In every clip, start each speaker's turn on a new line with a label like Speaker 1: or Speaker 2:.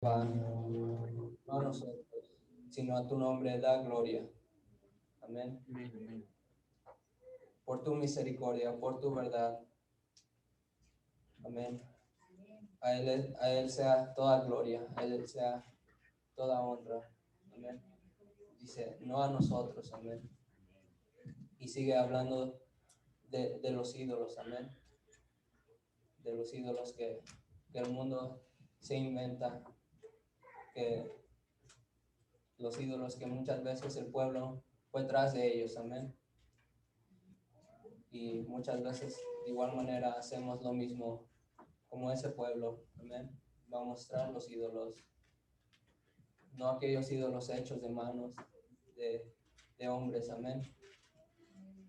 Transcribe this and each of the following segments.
Speaker 1: no a nosotros, sino a tu nombre da gloria. Amén. Por tu misericordia, por tu verdad. Amén. A él sea toda gloria, a Él sea toda honra. Amén. Dice, no a nosotros. Amén. Y sigue hablando de los ídolos. Amén. De los ídolos que el mundo se inventa, que los ídolos que muchas veces el pueblo fue tras de ellos. Amén. Y muchas veces de igual manera hacemos lo mismo como ese pueblo. Amén. Va a mostrar los ídolos, no aquellos ídolos hechos de manos de hombres. Amén.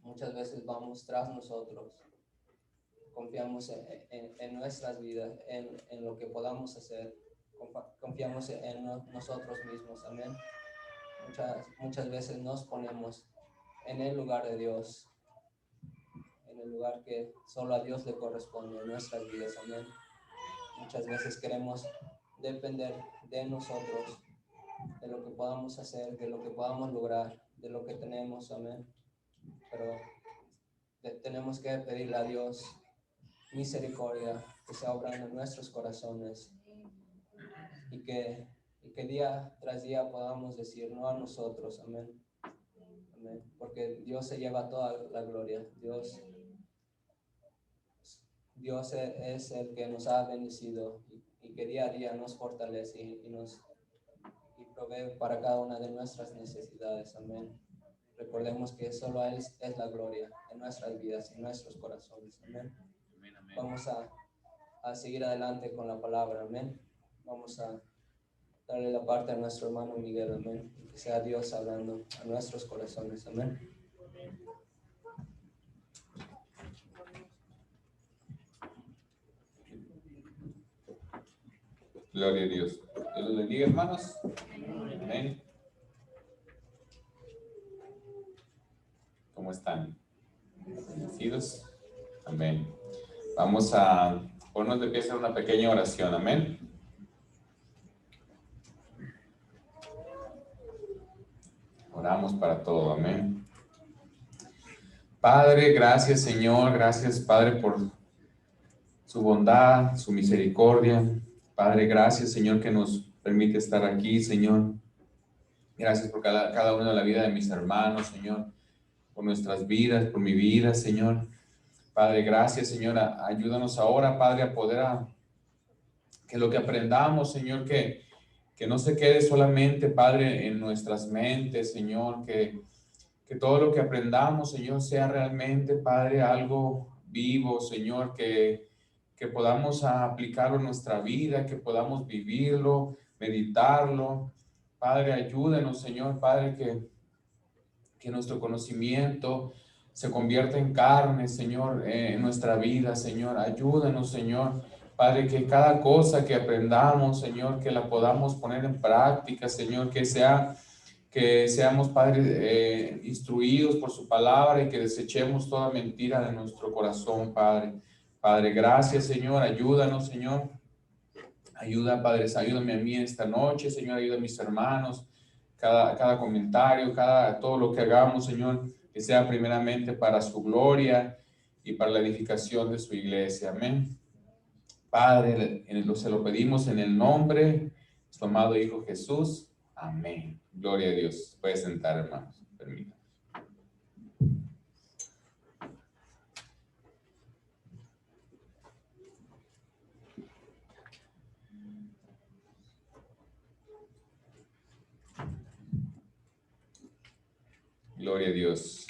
Speaker 1: Muchas veces vamos tras nosotros, confiamos en nuestras vidas, en lo que podamos hacer, confiamos en nosotros mismos. Amén. Muchas veces nos ponemos en el lugar de Dios, en el lugar que solo a Dios le corresponde en nuestras vidas. Amén. Muchas veces queremos depender de nosotros, de lo que podamos hacer, de lo que podamos lograr, de lo que tenemos. Amén. Pero tenemos que pedirle a Dios misericordia, que sea obrando en nuestros corazones, y que día tras día podamos decir no a nosotros. Amén. Amén. Porque Dios se lleva toda la gloria. Dios es el que nos ha bendecido y que día a día nos fortalece y provee para cada una de nuestras necesidades. Amén. Recordemos que solo a Él es la gloria en nuestras vidas, en nuestros corazones. Amén. Vamos a seguir adelante con la palabra. Amén. Vamos a darle la parte a nuestro hermano Miguel. Amén. Y que sea Dios hablando a nuestros corazones. Amén.
Speaker 2: Gloria a Dios. Dios los bendiga, hermanos. Amén. ¿Cómo están? ¿Bendecidos? Amén. Vamos a ponernos de pie a hacer una pequeña oración. Amén. Oramos para todo. Amén. Padre, gracias, Señor. Gracias, Padre, por su bondad, su misericordia. Padre, gracias, Señor, que nos permite estar aquí, Señor. Gracias por cada uno de la vida de mis hermanos, Señor, por nuestras vidas, por mi vida, Señor. Padre, gracias, Señor. Ayúdanos ahora, Padre, a poder que lo que aprendamos, Señor, que no se quede solamente, Padre, en nuestras mentes, Señor, que todo lo que aprendamos, Señor, sea realmente, Padre, algo vivo, Señor, que podamos aplicarlo en nuestra vida, que podamos vivirlo, meditarlo. Padre, ayúdenos, Señor, Padre, que nuestro conocimiento se convierta en carne, Señor, en nuestra vida, Señor. Ayúdenos, Señor, Padre, que cada cosa que aprendamos, Señor, que la podamos poner en práctica, Señor, que seamos, Padre, instruidos por su palabra y que desechemos toda mentira de nuestro corazón, Padre. Padre, gracias, Señor. Ayúdanos, Señor. Ayuda, Padre, ayúdame a mí esta noche, Señor. Ayuda a mis hermanos. Cada comentario, todo lo que hagamos, Señor, que sea primeramente para su gloria y para la edificación de su iglesia. Amén. Padre, se lo pedimos en el nombre de su amado Hijo Jesús. Amén. Gloria a Dios. Puede sentar, hermanos. Permítanme. Gloria a Dios.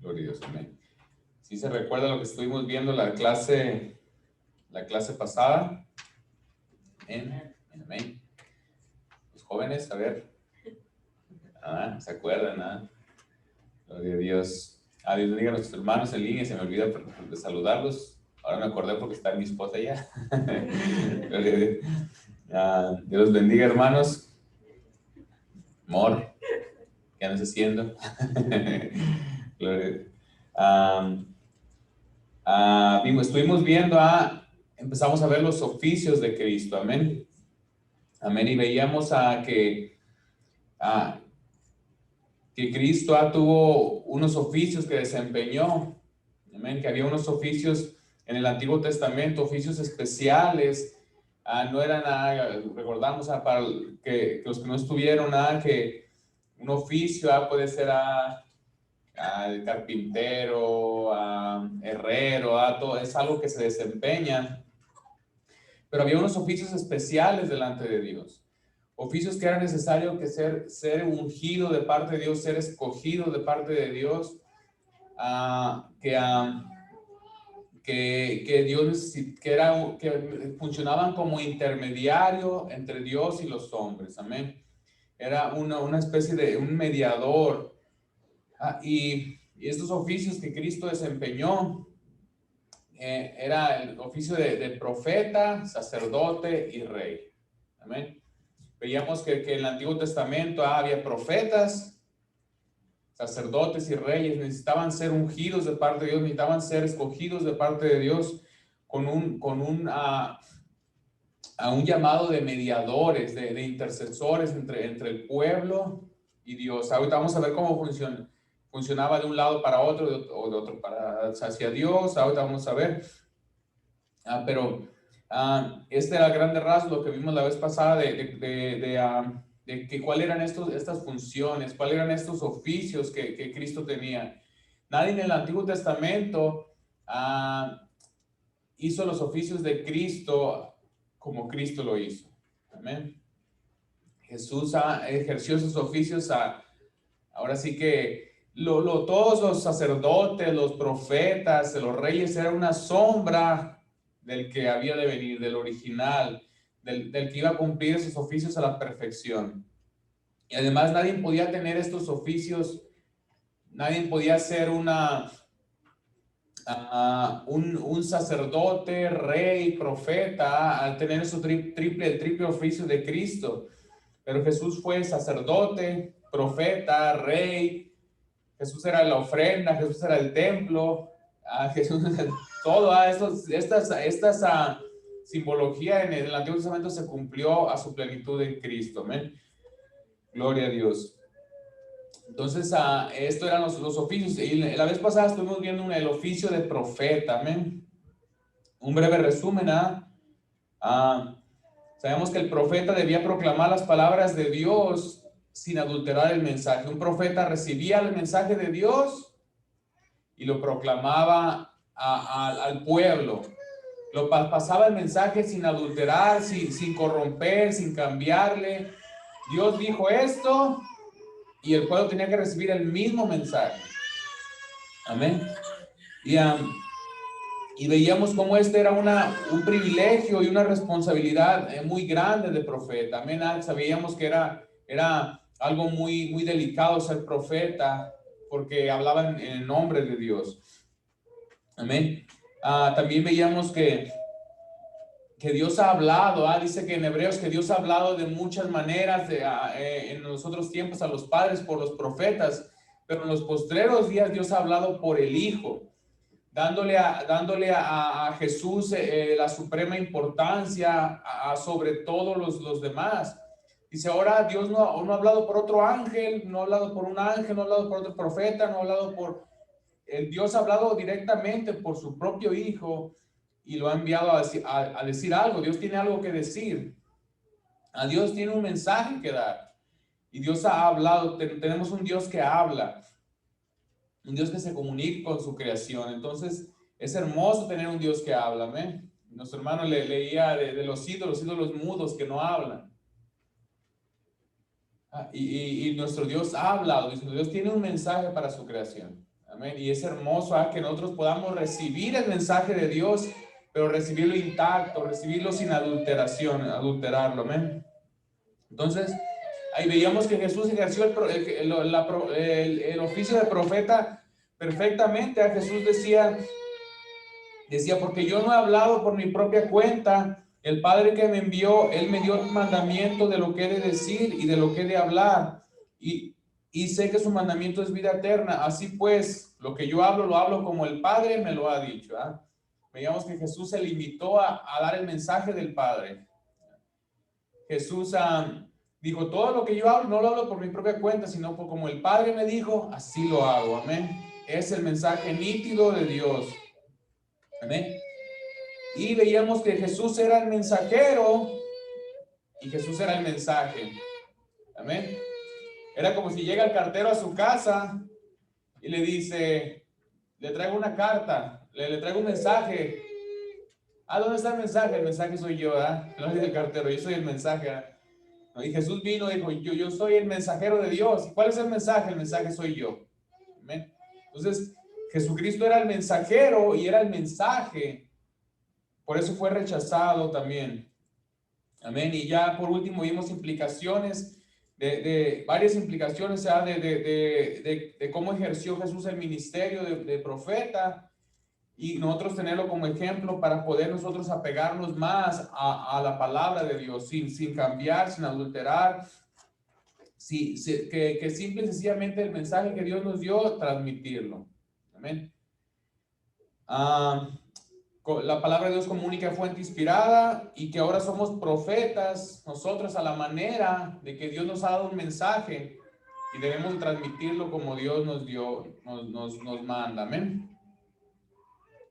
Speaker 2: Gloria a Dios. Amén. Si se recuerda lo que estuvimos viendo la clase pasada. Amén. Los jóvenes, a ver. ¿Se acuerdan? Gloria a Dios. Dios bendiga a nuestros hermanos en línea. Se me olvidó de saludarlos. Ahora me acordé porque está mi esposa allá. Gloria a Dios. Dios los bendiga, hermanos. Amor, ¿qué andas haciendo? Gloria. Estuvimos viendo empezamos a ver los oficios de Cristo, amén. Amén, y veíamos que Cristo tuvo unos oficios que desempeñó, amén, que había unos oficios en el Antiguo Testamento, oficios especiales, no eran nada, recordamos para que los que no estuvieron, que un oficio puede ser el carpintero, herrero, todo, es algo que se desempeña, pero había unos oficios especiales delante de Dios. Oficios que era necesario que ser ungido de parte de Dios, ser escogido de parte de Dios, que Dios que funcionaban como intermediario entre Dios y los hombres, amén. Era una especie de un mediador, y estos oficios que Cristo desempeñó, era el oficio de profeta, sacerdote y rey, amén. Veíamos que en el Antiguo Testamento había profetas, sacerdotes y reyes, necesitaban ser ungidos de parte de Dios, necesitaban ser escogidos de parte de Dios con un llamado de mediadores, de intercesores entre el pueblo y Dios. Ahorita vamos a ver cómo funcionaba de un lado para otro, o de otro para hacia Dios. Ahorita vamos a ver. Pero este era el grande rasgo que vimos la vez pasada de que cuáles eran estas funciones, cuáles eran estos oficios que Cristo tenía. Nadie en el Antiguo Testamento hizo los oficios de Cristo como Cristo lo hizo. Amén. Jesús ejerció sus oficios ahora sí que todos los sacerdotes, los profetas, los reyes eran una sombra del que había de venir, del original, del que iba a cumplir esos oficios a la perfección. Y además nadie podía tener estos oficios, nadie podía ser un sacerdote, rey, profeta, al tener el triple oficio de Cristo. Pero Jesús fue sacerdote, profeta, rey. Jesús era la ofrenda, Jesús era el templo, Jesús todo esta simbología en el Antiguo Testamento se cumplió a su plenitud en Cristo, amén. Gloria a Dios. Entonces, esto eran los oficios, y la vez pasada estuvimos viendo el oficio de profeta, amén. Un breve resumen, sabemos que el profeta debía proclamar las palabras de Dios sin adulterar el mensaje. Un profeta recibía el mensaje de Dios y lo proclamaba al pueblo. Pasaba el mensaje sin adulterar, sin corromper, sin cambiarle. Dios dijo esto y el pueblo tenía que recibir el mismo mensaje. Amén. Y veíamos cómo este era un privilegio y una responsabilidad muy grande de profeta. Amén. Sabíamos que era algo muy, muy delicado ser profeta, porque hablaban en el nombre de Dios. Amén. También veíamos que Dios ha hablado, dice que en Hebreos que Dios ha hablado de muchas maneras en los otros tiempos a los padres por los profetas, pero en los postreros días Dios ha hablado por el Hijo, dándole a Jesús la suprema importancia sobre todos los demás. Dice, ahora Dios no ha hablado por otro ángel, no ha hablado por un ángel, no ha hablado por otro profeta, no ha hablado por... Dios ha hablado directamente por su propio Hijo y lo ha enviado a decir algo. Dios tiene algo que decir. A Dios tiene un mensaje que dar. Y Dios ha hablado. Tenemos un Dios que habla. Un Dios que se comunica con su creación. Entonces, es hermoso tener un Dios que habla. ¿Amén? Nuestro hermano leía de los ídolos mudos que no hablan. Y nuestro Dios ha hablado. Nuestro Dios tiene un mensaje para su creación. Amén. Y es hermoso que nosotros podamos recibir el mensaje de Dios, pero recibirlo intacto, recibirlo sin adulterarlo. Amén. Entonces, ahí veíamos que Jesús ejerció el oficio de profeta perfectamente. Jesús decía, porque yo no he hablado por mi propia cuenta. El Padre que me envió, Él me dio un mandamiento de lo que he de decir y de lo que he de hablar. Y sé que su mandamiento es vida eterna. Así pues, lo que yo hablo, lo hablo como el Padre me lo ha dicho. veíamos que Jesús se limitó a dar el mensaje del Padre. Jesús dijo, todo lo que yo hablo no lo hablo por mi propia cuenta, sino por como el Padre me dijo, así lo hago. Amén. Es el mensaje nítido de Dios. Amén. Y veíamos que Jesús era el mensajero y Jesús era el mensaje. Amén. Era como si llega el cartero a su casa y le dice, le traigo una carta, le traigo un mensaje. ¿Dónde está el mensaje? El mensaje soy yo, no es el cartero, yo soy el mensaje. Y Jesús vino y dijo, yo soy el mensajero de Dios. ¿Y cuál es el mensaje? El mensaje soy yo. Amén. Entonces, Jesucristo era el mensajero y era el mensaje. Por eso fue rechazado también. Amén. Y ya por último vimos implicaciones, varias implicaciones de cómo ejerció Jesús el ministerio de profeta. Y nosotros tenerlo como ejemplo para poder nosotros apegarnos más a la palabra de Dios, sin cambiar, sin adulterar, que simple y sencillamente el mensaje que Dios nos dio, transmitirlo. Amén. La palabra de Dios como única fuente inspirada y que ahora somos profetas, nosotros a la manera de que Dios nos ha dado un mensaje y debemos transmitirlo como Dios nos manda. Amén.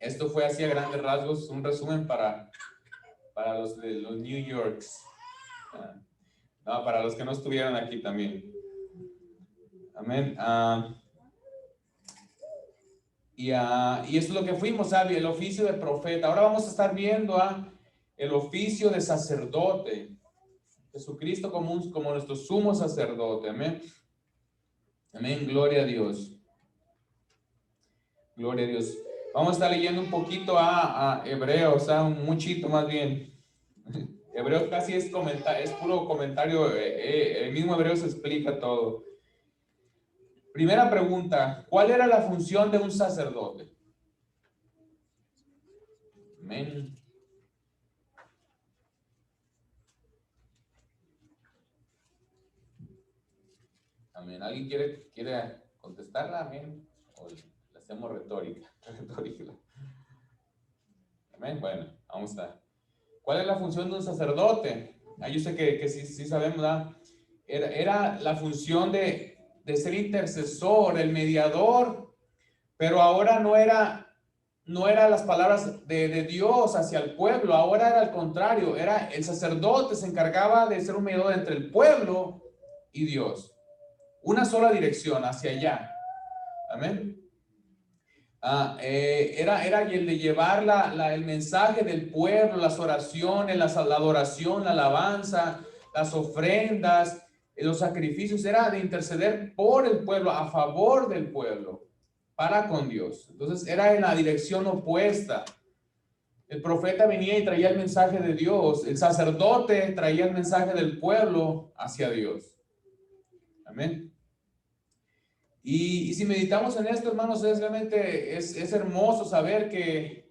Speaker 2: Esto fue así a grandes rasgos un resumen para los de los New Yorks. Para los que no estuvieron aquí también. Amén. Y esto es lo que fuimos, ¿sabe? El oficio de profeta. Ahora vamos a estar viendo el oficio de sacerdote. Jesucristo como nuestro sumo sacerdote. Amén. Amén. Gloria a Dios. Gloria a Dios. Vamos a estar leyendo un poquito a Hebreos, un muchito más bien. Hebreos casi es puro comentario. El mismo Hebreos explica todo. Primera pregunta, ¿cuál era la función de un sacerdote? Amén. Amén. ¿Alguien quiere contestarla? Amén. O la hacemos retórica. Amén. Bueno, vamos a. ¿Cuál es la función de un sacerdote? Yo sé que sí sabemos, ¿verdad? Era la función de ser intercesor, el mediador, pero ahora no era las palabras de Dios hacia el pueblo, ahora era al contrario, era el sacerdote se encargaba de ser un mediador entre el pueblo y Dios. Una sola dirección, hacia allá. Amén. Era el de llevar el mensaje del pueblo, las oraciones, la adoración, la alabanza, las ofrendas, los sacrificios, era de interceder por el pueblo, a favor del pueblo, para con Dios. Entonces era en la dirección opuesta. El profeta venía y traía el mensaje de Dios, el sacerdote traía el mensaje del pueblo hacia Dios. Amén. Y si meditamos en esto, hermanos, realmente es hermoso saber que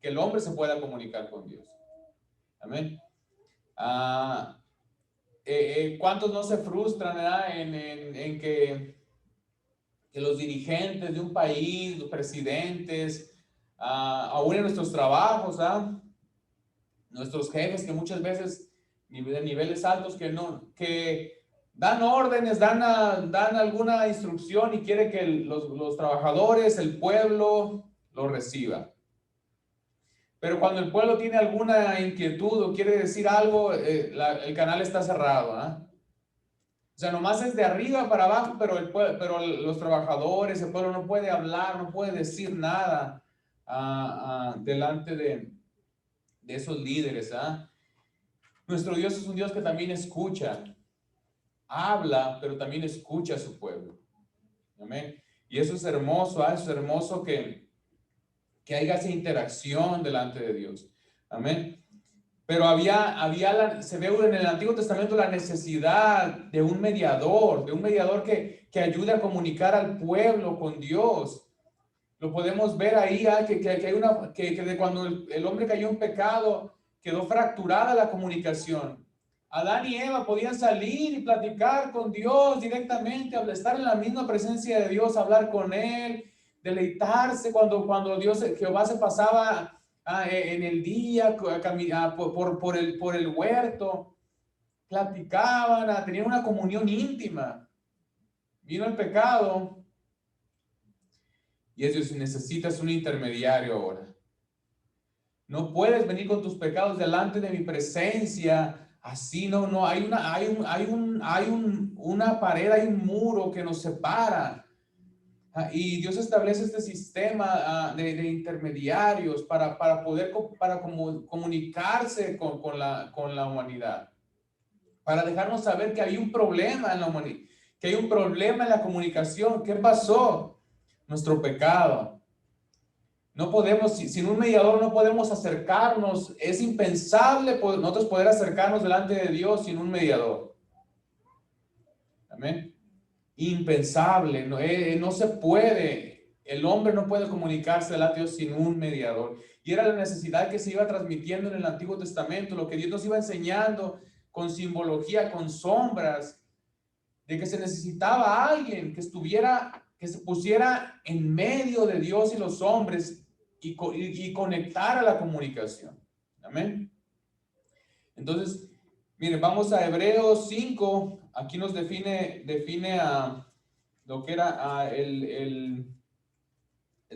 Speaker 2: el hombre se pueda comunicar con Dios. Amén. ¿Cuántos no se frustran, ¿verdad? en que los dirigentes de un país, los presidentes, aún en nuestros trabajos, nuestros jefes que muchas veces de niveles altos que dan órdenes, dan alguna instrucción y quiere que los trabajadores, el pueblo, lo reciba. Pero cuando el pueblo tiene alguna inquietud o quiere decir algo, el canal está cerrado. O sea, nomás es de arriba para abajo, pero los trabajadores, el pueblo no puede hablar, no puede decir nada delante de esos líderes. Nuestro Dios es un Dios que también escucha. Habla, pero también escucha a su pueblo. Amén. Y eso es hermoso, eso es hermoso que haya esa interacción delante de Dios. Amén. Pero se ve en el Antiguo Testamento la necesidad de un mediador que ayude a comunicar al pueblo con Dios. Lo podemos ver ahí, que de cuando el hombre cayó en pecado, quedó fracturada la comunicación. Adán y Eva podían salir y platicar con Dios directamente, estar en la misma presencia de Dios, hablar con Él, deleitarse cuando Jehová se pasaba en el día, por el huerto, platicaban, tenían una comunión íntima. Vino el pecado y es Dios, necesitas un intermediario ahora. No puedes venir con tus pecados delante de mi presencia. Así no, hay una pared, hay un muro que nos separa. Y Dios establece este sistema de intermediarios para poder comunicarse con la humanidad. Para dejarnos saber que hay un problema en la humanidad, que hay un problema en la comunicación. ¿Qué pasó? Nuestro pecado. No podemos, sin un mediador no podemos acercarnos. Es impensable nosotros poder acercarnos delante de Dios sin un mediador. Amén. Impensable, no se puede. El hombre no puede comunicarse delante de Dios sin un mediador. Y era la necesidad que se iba transmitiendo en el Antiguo Testamento, lo que Dios nos iba enseñando con simbología, con sombras, de que se necesitaba alguien que se pusiera en medio de Dios y los hombres y conectara la comunicación. Amén. Entonces, miren, vamos a Hebreos 5. Aquí nos define a lo que era el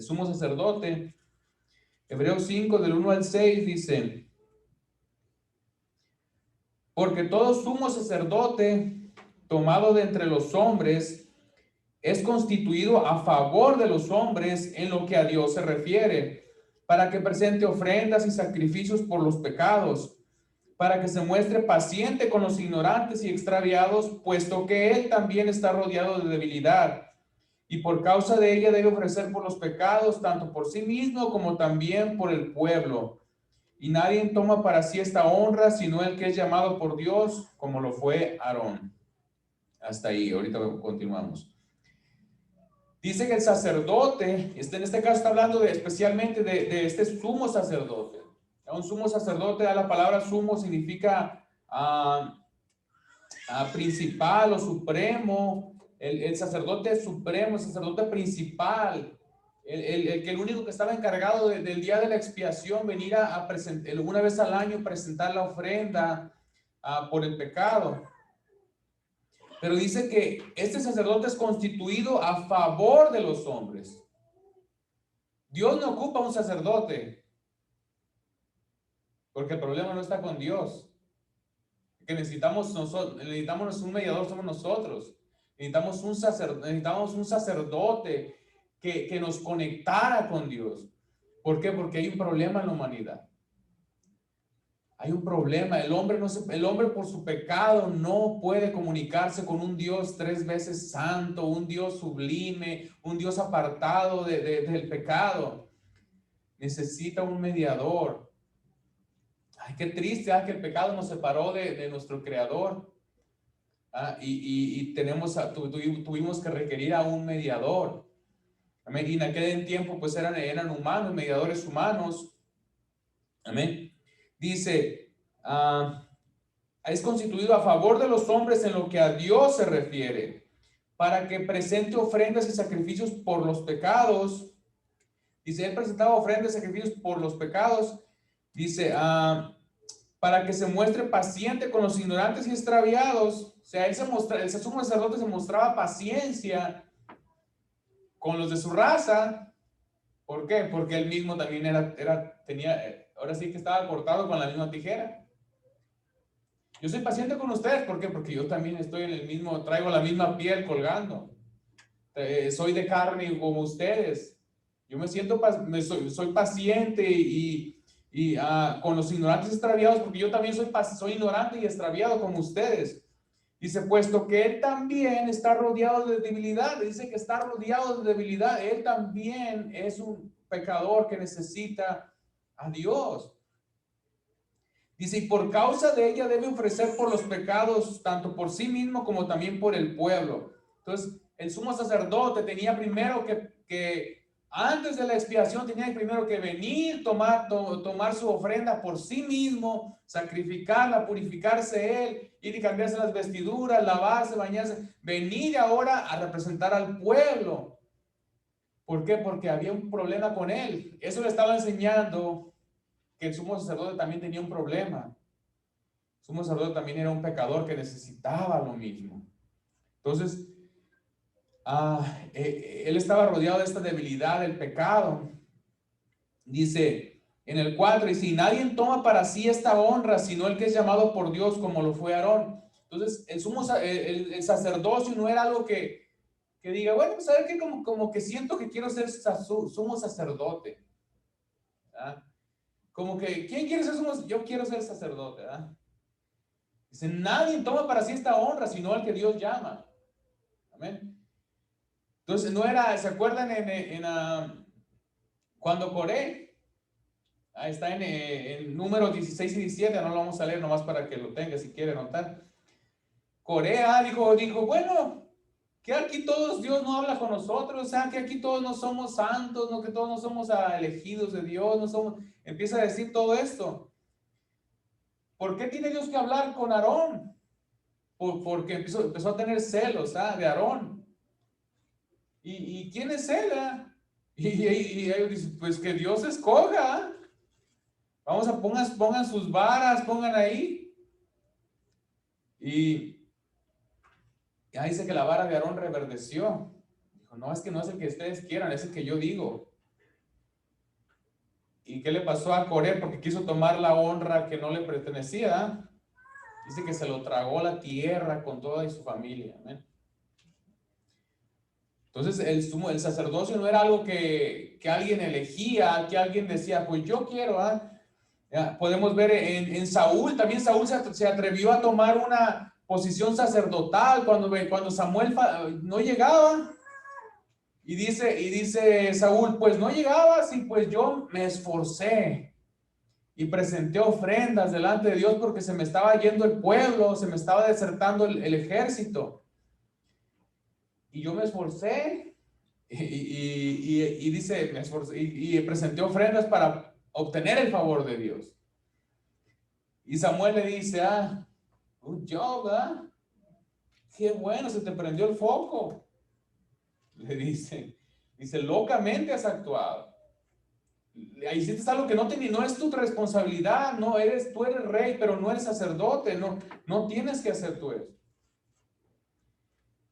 Speaker 2: sumo sacerdote. Hebreos 5, del 1 al 6, dice: porque todo sumo sacerdote tomado de entre los hombres es constituido a favor de los hombres en lo que a Dios se refiere, para que presente ofrendas y sacrificios por los pecados, para que se muestre paciente con los ignorantes y extraviados, puesto que él también está rodeado de debilidad, y por causa de ella debe ofrecer por los pecados, tanto por sí mismo como también por el pueblo. Y nadie toma para sí esta honra, sino el que es llamado por Dios, como lo fue Aarón. Hasta ahí, ahorita continuamos. Dice que el sacerdote, en este caso está hablando especialmente de este sumo sacerdote. Un sumo sacerdote, la palabra sumo significa principal o supremo. El sacerdote supremo, el sacerdote principal, el único que estaba encargado del día de la expiación, venir a presentar una vez al año, presentar la ofrenda por el pecado. Pero dice que este sacerdote es constituido a favor de los hombres. Dios no ocupa un sacerdote, porque el problema no está con Dios. Que necesitamos un mediador, somos nosotros. Necesitamos un sacerdote que nos conectara con Dios. ¿Por qué? Porque hay un problema en la humanidad. Hay un problema. El hombre por su pecado no puede comunicarse con un Dios 3 veces santo, un Dios sublime, un Dios apartado del pecado. Necesita un mediador. Ay, qué triste, que el pecado nos separó de nuestro Creador. Y tuvimos que requerir a un mediador. Amén. Y en aquel tiempo pues eran humanos, mediadores humanos. Amén. Dice, es constituido a favor de los hombres en lo que a Dios se refiere, para que presente ofrendas y sacrificios por los pecados. Dice, él presentaba ofrendas y sacrificios por los pecados. Dice, para que se muestre paciente con los ignorantes y extraviados. O sea, el sumo sacerdote se mostraba paciencia con los de su raza. ¿Por qué? Porque él mismo también tenía, ahora sí que estaba cortado con la misma tijera. Yo soy paciente con ustedes. ¿Por qué? Porque yo también traigo la misma piel colgando. Soy de carne como ustedes. Yo soy paciente y con los ignorantes extraviados, porque yo también soy ignorante y extraviado como ustedes. Dice, puesto que él también está rodeado de debilidad. Dice que está rodeado de debilidad. Él también es un pecador que necesita a Dios. Dice, y por causa de ella debe ofrecer por los pecados, tanto por sí mismo como también por el pueblo. Entonces, el sumo sacerdote tenía primero que antes de la expiación, tenía primero que venir, tomar su ofrenda por sí mismo, sacrificarla, purificarse él, ir y cambiarse las vestiduras, lavarse, bañarse, venir ahora a representar al pueblo. ¿Por qué? Porque había un problema con él. Eso le estaba enseñando que el sumo sacerdote también tenía un problema. El sumo sacerdote también era un pecador que necesitaba lo mismo. Entonces, él estaba rodeado de esta debilidad del pecado. Dice en el 4, y si nadie toma para sí esta honra, sino el que es llamado por Dios, como lo fue Aarón. Entonces, el sacerdocio no era algo que diga, bueno, pues a ver, que como que siento que quiero ser sumo sacerdote. ¿Verdad? Como que, ¿quién quiere ser sumo? Yo quiero ser sacerdote. ¿Verdad? Dice, nadie toma para sí esta honra, sino el que Dios llama. Amén. Entonces, no era, ¿se acuerdan cuando Coré? Ahí está en números 16 y 17, no lo vamos a leer nomás para que lo tenga si quiere anotar. Corea dijo, bueno, que aquí todos Dios no habla con nosotros, o sea, que aquí todos no somos santos, no, que todos no somos elegidos de Dios, no somos, empieza a decir todo esto. ¿Por qué tiene Dios que hablar con Aarón? Porque empezó a tener celos de Aarón. ¿Y quién es él? Y ellos dicen, pues que Dios escoja. Vamos a pongan sus varas, pongan ahí. Y ahí dice que la vara de Aarón reverdeció. Dijo, no, es que no es el que ustedes quieran, es el que yo digo. ¿Y qué le pasó a Coré? Porque quiso tomar la honra que no le pertenecía. Dice que se lo tragó la tierra con toda su familia. Amén. Entonces el sacerdocio no era algo que alguien elegía, que alguien decía, pues yo quiero. Podemos ver en Saúl, también Saúl se atrevió a tomar una posición sacerdotal cuando Samuel no llegaba. Y dice Saúl, pues no llegabas y pues yo me esforcé y presenté ofrendas delante de Dios porque se me estaba yendo el pueblo, se me estaba desertando el ejército. Y yo me esforcé y dice, me esforcé y presenté ofrendas para obtener el favor de Dios. Y Samuel le dice, good job, qué bueno, se te prendió el foco. Le dice, locamente has actuado. Hiciste algo que no es tu responsabilidad, tú eres rey, pero no eres sacerdote, no tienes que hacer tú eso.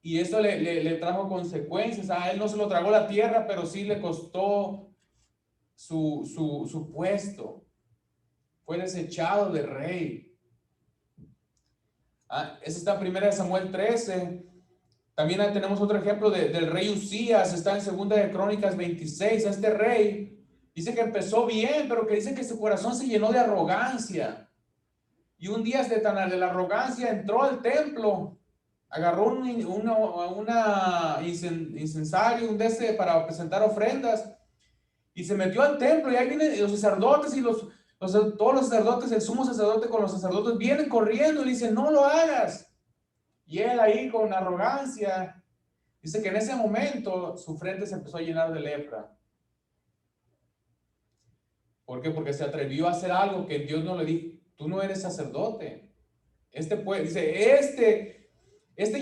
Speaker 2: Y eso le trajo consecuencias. A él no se lo tragó la tierra, pero sí le costó su puesto. Fue desechado de rey. Ese está en 1 Samuel 13. También tenemos otro ejemplo del rey Usías, está en 2 de Crónicas 26. Este rey dice que empezó bien, pero que dice que su corazón se llenó de arrogancia. Y un día de la arrogancia entró al templo, agarró un incensario, para presentar ofrendas, y se metió al templo, y ahí vienen los sacerdotes y todos los sacerdotes, el sumo sacerdote con los sacerdotes vienen corriendo y le dicen, no lo hagas. Y él ahí con arrogancia, dice que en ese momento su frente se empezó a llenar de lepra. ¿Por qué? Porque se atrevió a hacer algo que Dios no le dijo. Tú no eres sacerdote. Este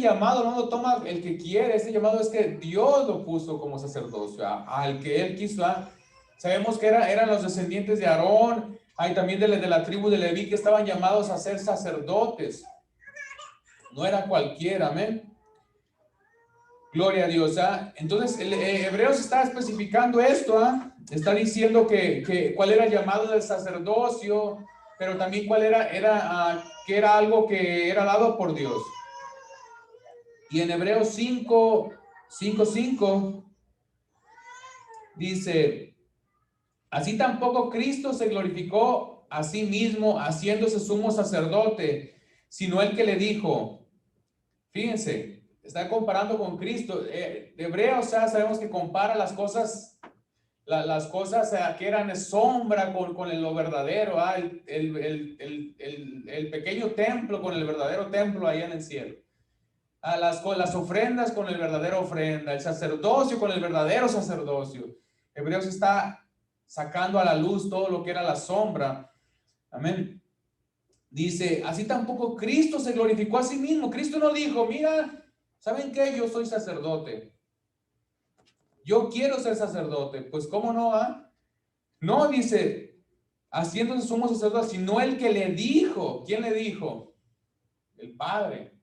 Speaker 2: llamado no lo toma el que quiere. Este llamado es que Dios lo puso como sacerdocio al que él quiso. Sabemos que eran los descendientes de Aarón. Hay también de la tribu de Leví que estaban llamados a ser sacerdotes. No era cualquiera, amén. Gloria a Dios. Entonces, Hebreos está especificando esto. Está diciendo que cuál era el llamado del sacerdocio, pero también cuál que era algo que era dado por Dios. Y en Hebreos 5:5 dice, así tampoco Cristo se glorificó a sí mismo haciéndose sumo sacerdote, sino el que le dijo, fíjense, está comparando con Cristo. Hebreos, sabemos que compara las cosas que eran sombra con lo verdadero, el pequeño templo con el verdadero templo allá en el cielo, las ofrendas con el verdadero ofrenda, el sacerdocio con el verdadero sacerdocio. Hebreos está sacando a la luz todo lo que era la sombra. Amén. Dice, así tampoco Cristo se glorificó a sí mismo. Cristo no dijo, mira, ¿saben qué? Yo soy sacerdote. Yo quiero ser sacerdote. Pues, ¿cómo no? No, dice, haciéndose sumo sacerdote, sino el que le dijo. ¿Quién le dijo? El Padre.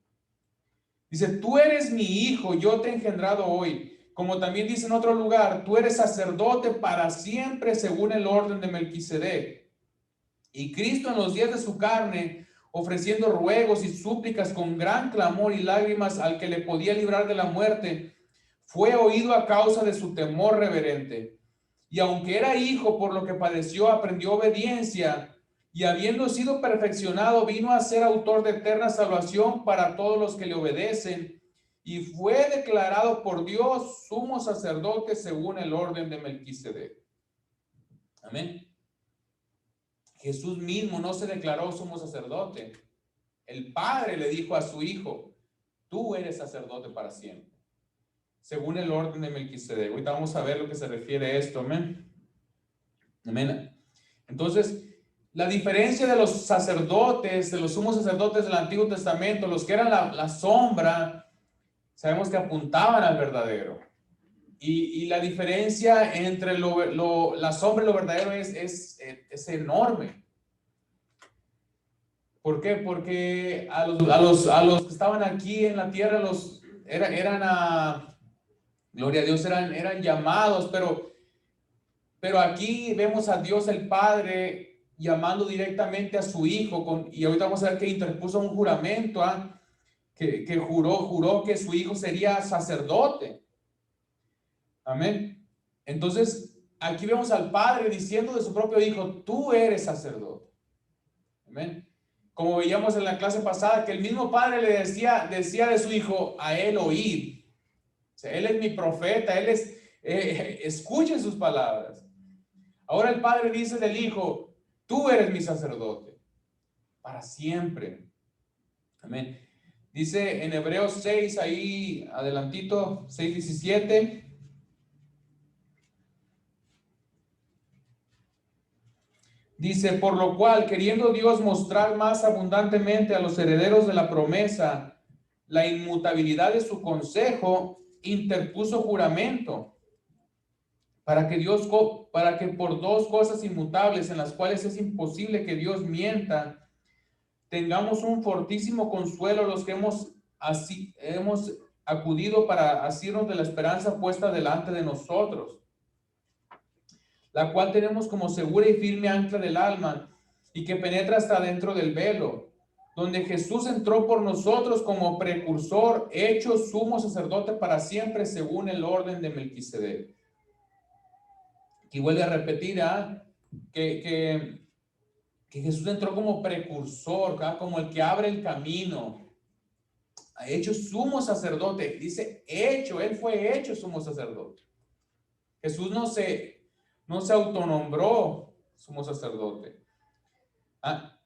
Speaker 2: Dice, tú eres mi hijo, yo te he engendrado hoy. Como también dice en otro lugar, tú eres sacerdote para siempre según el orden de Melquisedec. Y Cristo en los días de su carne, ofreciendo ruegos y súplicas con gran clamor y lágrimas al que le podía librar de la muerte, fue oído a causa de su temor reverente. Y aunque era hijo, por lo que padeció, aprendió obediencia, y habiendo sido perfeccionado, vino a ser autor de eterna salvación para todos los que le obedecen, y fue declarado por Dios sumo sacerdote según el orden de Melquisedec. Amén. Jesús mismo no se declaró sumo sacerdote. El Padre le dijo a su Hijo, tú eres sacerdote para siempre, según el orden de Melquisedec. Ahorita vamos a ver lo que se refiere a esto. Amén. Amén. Entonces, la diferencia de los sacerdotes, de los sumos sacerdotes del Antiguo Testamento, los que eran la sombra, sabemos que apuntaban al verdadero. Y la diferencia entre la sombra y lo verdadero es enorme. ¿Por qué? Porque a los que estaban aquí en la tierra, gloria a Dios, eran llamados, pero aquí vemos a Dios el Padre llamando directamente a su Hijo, y ahorita vamos a ver que interpuso un juramento, que juró que su Hijo sería sacerdote. Amén. Entonces, aquí vemos al Padre diciendo de su propio Hijo, tú eres sacerdote. Amén. Como veíamos en la clase pasada, que el mismo Padre le decía de su Hijo, a él oíd. O sea, él es mi profeta, él es, escuchen sus palabras. Ahora el Padre dice del Hijo, tú eres mi sacerdote, para siempre. Amén. Dice en Hebreos 6, ahí adelantito, 6:17. Dice, por lo cual, queriendo Dios mostrar más abundantemente a los herederos de la promesa la inmutabilidad de su consejo, interpuso juramento, para que por dos cosas inmutables en las cuales es imposible que Dios mienta, tengamos un fortísimo consuelo los que hemos acudido para asirnos de la esperanza puesta delante de nosotros, la cual tenemos como segura y firme ancla del alma, y que penetra hasta dentro del velo, donde Jesús entró por nosotros como precursor, hecho sumo sacerdote para siempre, según el orden de Melquisedec. Aquí vuelve a repetir que Jesús entró como precursor, como el que abre el camino, ha hecho sumo sacerdote. Dice hecho, él fue hecho sumo sacerdote. Jesús no se autonombró sumo sacerdote.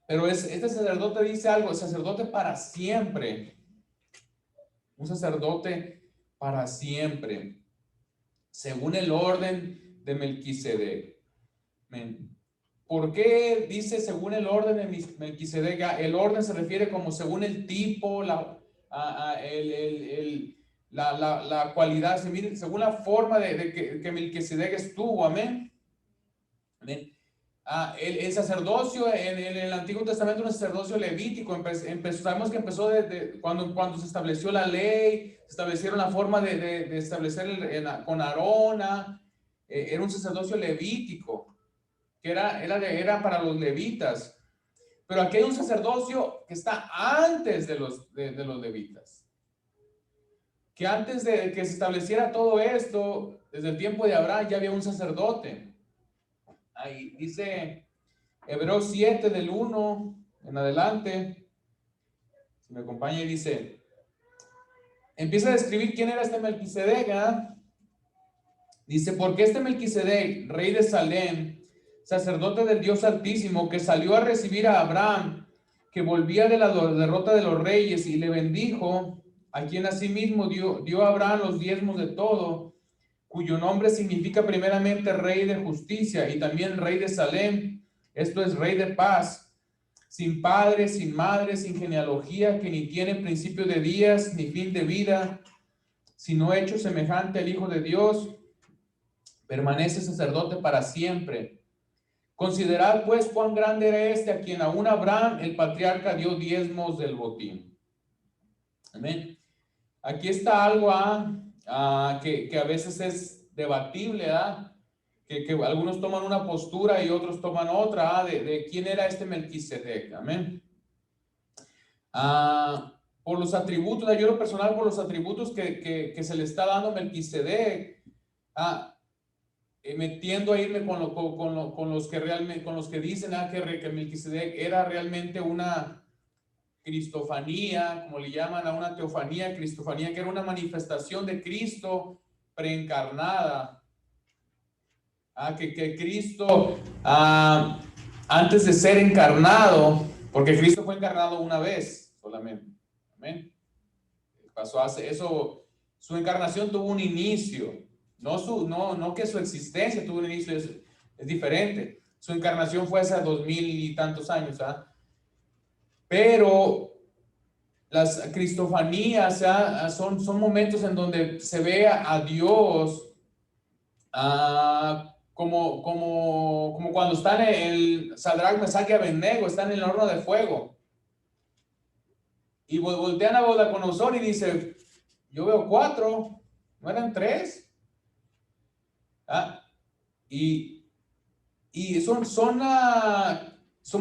Speaker 2: Pero este sacerdote dice algo, sacerdote para siempre. Un sacerdote para siempre, según el orden de Melquisedec. ¿Por qué dice según el orden de Melquisedec? El orden se refiere como según el tipo, la cualidad, según la forma de que Melquisedec estuvo. Amén. Amén. El sacerdocio en el Antiguo Testamento, un sacerdocio levítico, sabemos que empezó cuando se estableció la ley, se establecieron la forma de establecer con Aarón, era un sacerdocio levítico, que era para los levitas. Pero aquí hay un sacerdocio que está antes de los levitas, que antes de que se estableciera todo esto, desde el tiempo de Abraham ya había un sacerdote. Ahí dice Hebreos 7 del 1 en adelante, si me acompaña, y dice, empieza a describir quién era este Melquisedec. Dice, porque este Melquisedec, rey de Salem, sacerdote del Dios Altísimo, que salió a recibir a Abraham, que volvía de la derrota de los reyes, y le bendijo, a quien asimismo dio a Abraham los diezmos de todo, cuyo nombre significa primeramente rey de justicia y también rey de Salem, esto es rey de paz, sin padre, sin madre, sin genealogía, que ni tiene principio de días ni fin de vida, sino hecho semejante al Hijo de Dios, permanece sacerdote para siempre, Considerad pues cuán grande era este a quien aún Abraham, el patriarca, dio diezmos del botín. Amén. Aquí está algo que a veces es debatible, que algunos toman una postura y otros toman otra, de quién era este Melquisedec. Amén. Por los atributos, yo lo personal, por los atributos que se le está dando a Melquisedec, metiendo a irme con los que realmente, con los que dicen que Melquisedec era realmente una cristofanía, como le llaman a una teofanía, cristofanía, que era una manifestación de Cristo preencarnada. Que Cristo, antes de ser encarnado, porque Cristo fue encarnado una vez solamente. Amén. Pasó hace eso, su encarnación tuvo un inicio, no que su existencia tuvo un inicio, es diferente. Su encarnación fue hace 2000 y tantos años, pero las cristofanías son momentos en donde se ve a Dios como cuando están en el Sadrach, Mesach y Abednego, están en el horno de fuego. Y voltean a Nabucodonosor y dice, yo veo 4, ¿no eran 3? Y son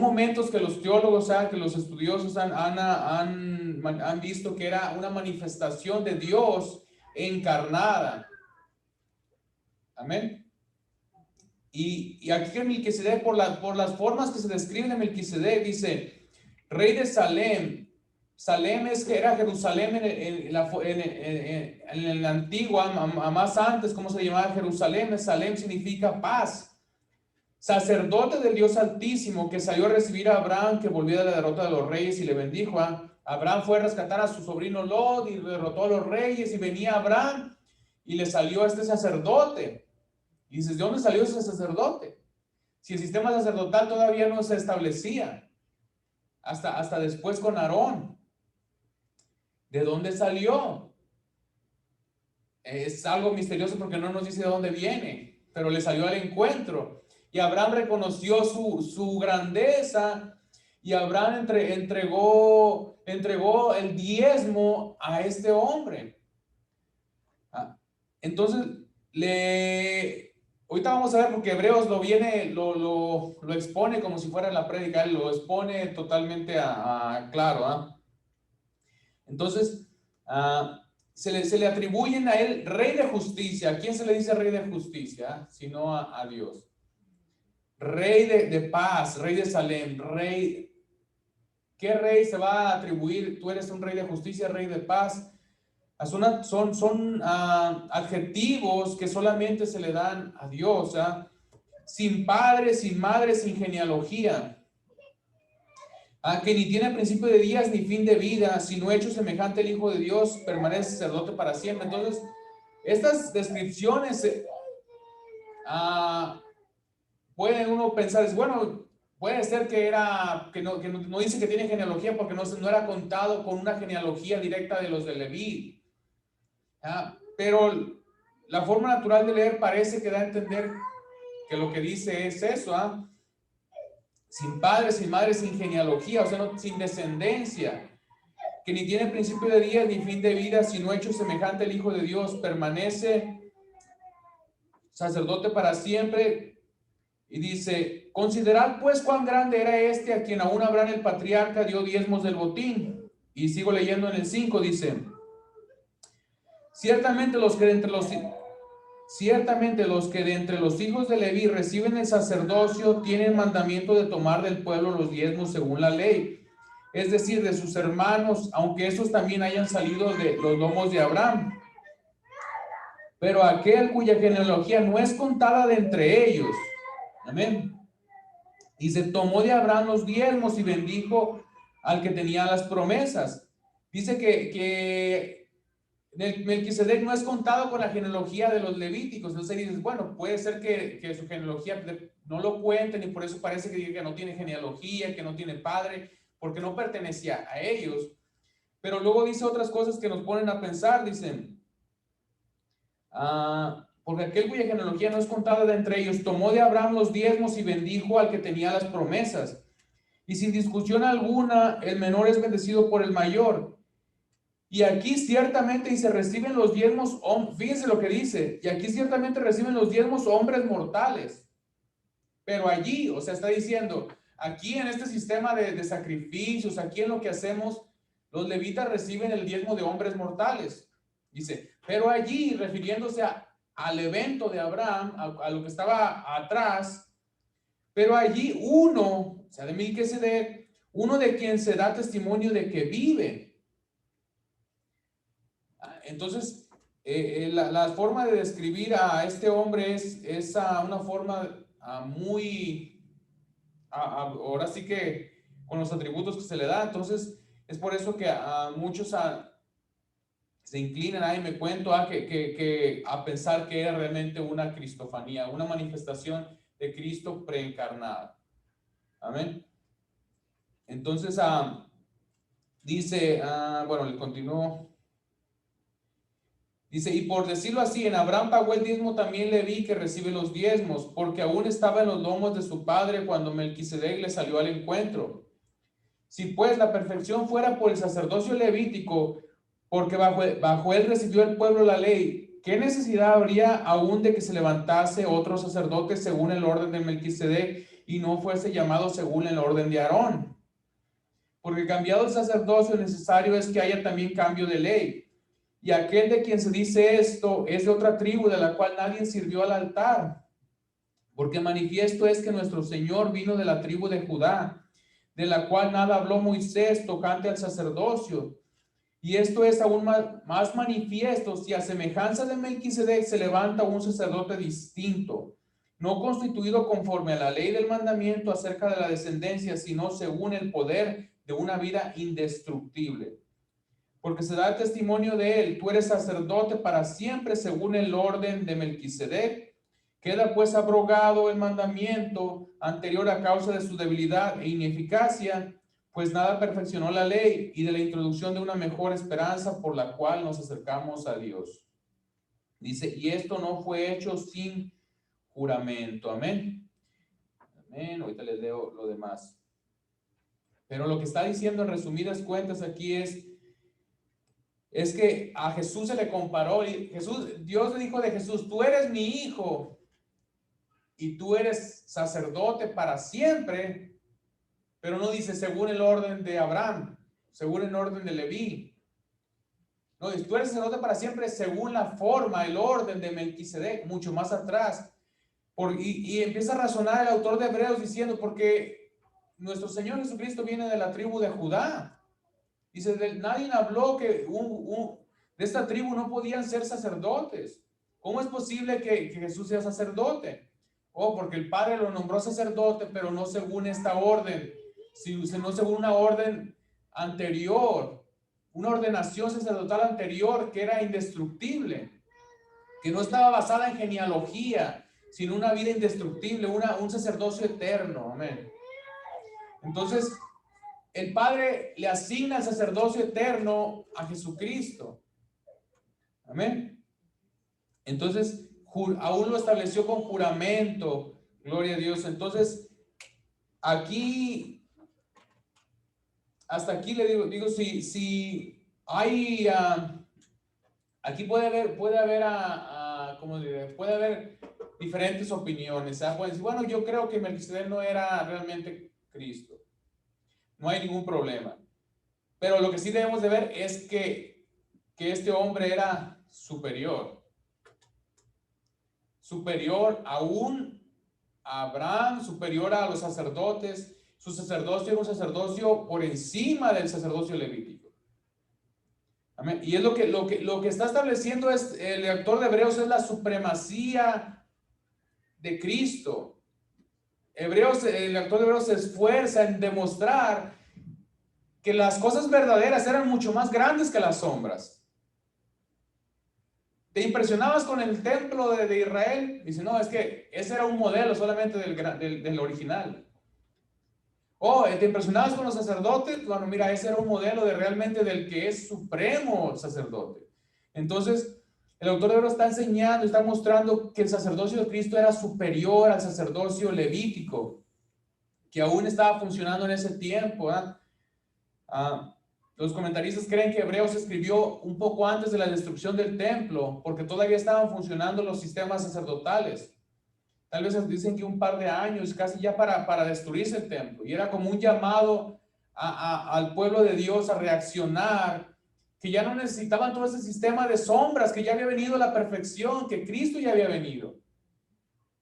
Speaker 2: momentos que los teólogos, que los estudiosos han visto que era una manifestación de Dios encarnada. Amén. Y aquí que Melquisedec, por las formas que se describen en Melquisedec, dice, rey de Salem. Salem es que era Jerusalén en el antiguo, más antes, ¿cómo se llamaba Jerusalén? Salem significa paz. Sacerdote del Dios Altísimo, que salió a recibir a Abraham, que volvió de la derrota de los reyes y le bendijo. Abraham fue a rescatar a su sobrino Lot y derrotó a los reyes, y venía Abraham y le salió a este sacerdote. Y dices, ¿de dónde salió ese sacerdote? Si el sistema sacerdotal todavía no se establecía, hasta después con Aarón. ¿De dónde salió? Es algo misterioso porque no nos dice de dónde viene, pero le salió al encuentro. Y Abraham reconoció su grandeza, y Abraham entregó el diezmo a este hombre. Entonces, ahorita vamos a ver, porque Hebreos lo expone como si fuera la prédica, él lo expone totalmente claro. Entonces, se le atribuyen a él rey de justicia. ¿A quién se le dice rey de justicia? Sino a Dios. Rey de paz, rey de Salem, rey. ¿Qué rey se va a atribuir? Tú eres un rey de justicia, rey de paz. Son adjetivos que solamente se le dan a Dios, sin padre, sin madre, sin genealogía. Que ni tiene principio de días ni fin de vida, sino hecho semejante al Hijo de Dios, permanece sacerdote para siempre. Entonces, estas descripciones puede uno pensar, bueno, puede ser que no dice que tiene genealogía porque no era contado con una genealogía directa de los de Leví. Pero la forma natural de leer parece que da a entender que lo que dice es eso, sin padre, sin madre, sin genealogía, o sea, sin descendencia, que ni tiene principio de días ni fin de vida, sino hecho semejante al Hijo de Dios, permanece sacerdote para siempre. Y dice, considerad pues cuán grande era este a quien aún Abraham el patriarca dio diezmos del botín. Y sigo leyendo en el 5, dice, ciertamente los que de entre los hijos de Leví reciben el sacerdocio tienen mandamiento de tomar del pueblo los diezmos según la ley, es decir, de sus hermanos, aunque estos también hayan salido de los lomos de Abraham. Pero aquel cuya genealogía no es contada de entre ellos, amén, y se tomó de Abraham los diezmos y bendijo al que tenía las promesas. Dice que Melquisedec no es contado con la genealogía de los levíticos. Entonces dices, bueno, puede ser que su genealogía no lo cuenten, y por eso parece que no tiene genealogía, que no tiene padre, porque no pertenecía a ellos. Pero luego dice otras cosas que nos ponen a pensar. Dicen, porque aquel cuya genealogía no es contada de entre ellos, tomó de Abraham los diezmos y bendijo al que tenía las promesas. Y sin discusión alguna, el menor es bendecido por el mayor. Y aquí ciertamente, y se reciben los diezmos, fíjense lo que dice, y aquí ciertamente reciben los diezmos hombres mortales. Pero allí, o sea, está diciendo, aquí en este sistema de sacrificios, aquí en lo que hacemos, los levitas reciben el diezmo de hombres mortales. Dice, pero allí, refiriéndose al evento de Abraham, a lo que estaba atrás, pero allí uno, o sea, de Melquisedec, uno de quien se da testimonio de que vive. Entonces, la forma de describir a este hombre es una forma muy, ahora sí que con los atributos que se le da. Entonces, es por eso que a muchos se inclinan ahí, me cuento, a pensar que era realmente una cristofanía, una manifestación de Cristo preencarnada. Amén. Entonces, dice, bueno, le continúo. Dice, y por decirlo así, en Abraham pagó el diezmo también Leví, que recibe los diezmos, porque aún estaba en los lomos de su padre cuando Melquisedec le salió al encuentro. Si pues la perfección fuera por el sacerdocio levítico, porque bajo él recibió el pueblo la ley, ¿qué necesidad habría aún de que se levantase otro sacerdote según el orden de Melquisedec y no fuese llamado según el orden de Aarón? Porque cambiado el sacerdocio, necesario es que haya también cambio de ley. Y aquel de quien se dice esto es de otra tribu de la cual nadie sirvió al altar. Porque manifiesto es que nuestro Señor vino de la tribu de Judá, de la cual nada habló Moisés tocante al sacerdocio. Y esto es aún más manifiesto si a semejanza de Melquisedec se levanta un sacerdote distinto, no constituido conforme a la ley del mandamiento acerca de la descendencia, sino según el poder de una vida indestructible. Porque se da testimonio de él, tú eres sacerdote para siempre según el orden de Melquisedec. Queda pues abrogado el mandamiento anterior a causa de su debilidad e ineficacia, pues nada perfeccionó la ley y de la introducción de una mejor esperanza por la cual nos acercamos a Dios. Dice, y esto no fue hecho sin juramento. Amén. Amén. Ahorita les leo lo demás. Pero lo que está diciendo en resumidas cuentas aquí es que a Jesús se le comparó, y Dios le dijo de Jesús, tú eres mi hijo y tú eres sacerdote para siempre, pero no dice según el orden de Abraham, según el orden de Leví. No, dice, tú eres sacerdote para siempre según la forma, el orden de Melquisedec, mucho más atrás. Y empieza a razonar el autor de Hebreos diciendo, porque nuestro Señor Jesucristo viene de la tribu de Judá. Dice, nadie habló que de esta tribu no podían ser sacerdotes. ¿Cómo es posible que Jesús sea sacerdote? Porque el Padre lo nombró sacerdote, pero no según esta orden, sino según una orden anterior, una ordenación sacerdotal anterior que era indestructible, que no estaba basada en genealogía, sino una vida indestructible, un sacerdocio eterno. Amén. Entonces, el Padre le asigna el sacerdocio eterno a Jesucristo. Amén. Entonces, aún lo estableció con juramento. Gloria a Dios. Entonces, aquí, hasta aquí le digo si hay, aquí puede haber, ¿cómo diré? Puede haber diferentes opiniones. Pueden decir, bueno, yo creo que Melquisedec no era realmente Cristo. No hay ningún problema. Pero lo que sí debemos de ver es que este hombre era superior. Superior aún a Abraham, superior a los sacerdotes. Su sacerdocio era un sacerdocio por encima del sacerdocio levítico. Amén. Y es lo que está estableciendo el autor de Hebreos, es la supremacía de Cristo. El autor de Hebreos se esfuerza en demostrar que las cosas verdaderas eran mucho más grandes que las sombras. ¿Te impresionabas con el templo de Israel? Dice, no, es que ese era un modelo solamente del original. ¿Te impresionabas con los sacerdotes? Bueno, mira, ese era un modelo realmente del que es supremo sacerdote. Entonces, El autor de Hebreos está enseñando, está mostrando que el sacerdocio de Cristo era superior al sacerdocio levítico, que aún estaba funcionando en ese tiempo, ¿verdad? Los comentaristas creen que Hebreos se escribió un poco antes de la destrucción del templo, porque todavía estaban funcionando los sistemas sacerdotales. Tal vez dicen que un par de años, casi ya para destruirse el templo. Y era como un llamado al pueblo de Dios a reaccionar, que ya no necesitaban todo ese sistema de sombras, que ya había venido la perfección, que Cristo ya había venido.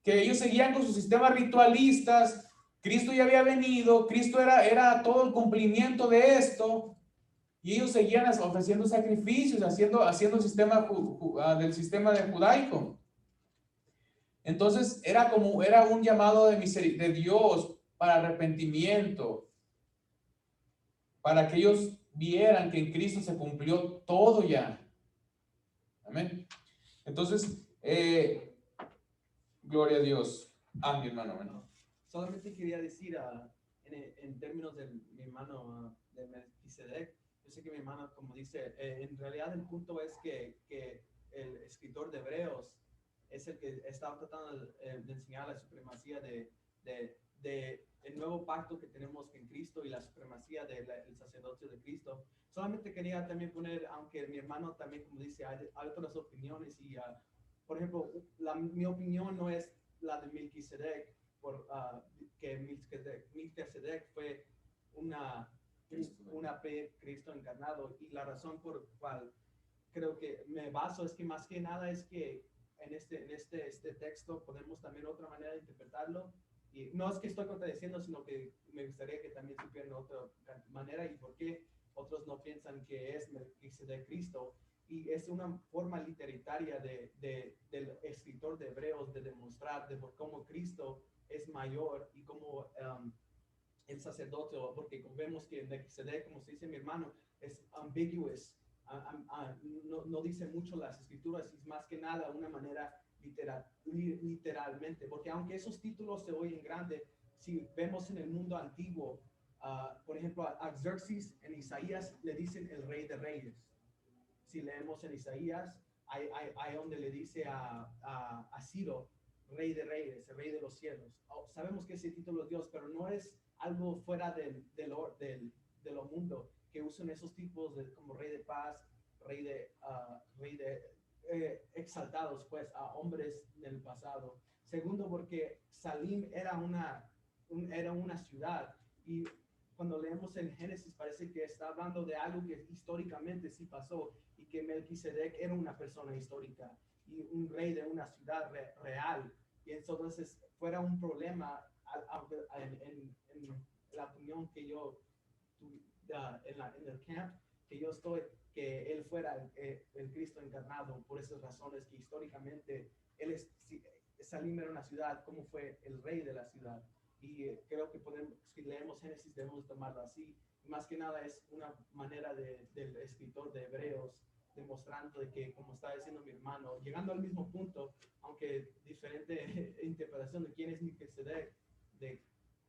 Speaker 2: Que ellos seguían con sus sistemas ritualistas, Cristo ya había venido, Cristo era todo el cumplimiento de esto, y ellos seguían ofreciendo sacrificios, haciendo el sistema del sistema de judaico. Entonces era un llamado de Dios para arrepentimiento, para que ellos vieran que en Cristo se cumplió todo ya. Amén. Entonces, gloria a Dios. Mi hermano. Bueno.
Speaker 3: Solamente quería decir en términos de mi hermano de Melquisedec, yo sé que mi hermano, como dice, en realidad el punto es que el escritor de Hebreos es el que está tratando de enseñar la supremacía de el nuevo pacto que tenemos en Cristo y la supremacía del sacerdocio de Cristo. Solamente quería también poner, aunque mi hermano también, como dice, hay otras opiniones y, por ejemplo, mi opinión no es la de Melquisedec, que Melquisedec fue una Cristo encarnado, y la razón por cual creo que me baso es que más que nada es que en este texto podemos también otra manera de interpretarlo, y no es que estoy contradiciendo, sino que me gustaría que también supieran otra manera y por qué otros no piensan que es Melquisedec Cristo, y es una forma literaria del escritor de Hebreos de demostrar de cómo Cristo es mayor y cómo el sacerdocio, porque como vemos que Melquisedec, como se dice mi hermano, es ambiguous, no dice mucho las escrituras, y es más que nada una manera literalmente, porque aunque esos títulos se oyen grandes, si vemos en el mundo antiguo, por ejemplo, a Xerxes en Isaías le dicen el rey de reyes. Si leemos en Isaías, hay donde le dice a Ciro, rey de reyes, el rey de los cielos. Sabemos que ese título es Dios, pero no es algo fuera de lo mundo, que usan esos tipos como rey de paz, rey de exaltados, pues, a hombres del pasado. Segundo, porque Salim era una ciudad, y cuando leemos en Génesis parece que está hablando de algo que históricamente sí pasó, y que Melquisedec era una persona histórica y un rey de una ciudad real, y entonces fuera un problema en la opinión que yo en el camp que yo estoy, que él fuera el Cristo encarnado, por esas razones que históricamente Salim era una ciudad, como fue el rey de la ciudad. Y creo que si leemos Génesis debemos tomarlo así. Más que nada es una manera del escritor de Hebreos demostrando de que, como está diciendo mi hermano, llegando al mismo punto, aunque diferente interpretación de quién es Melquisedec, de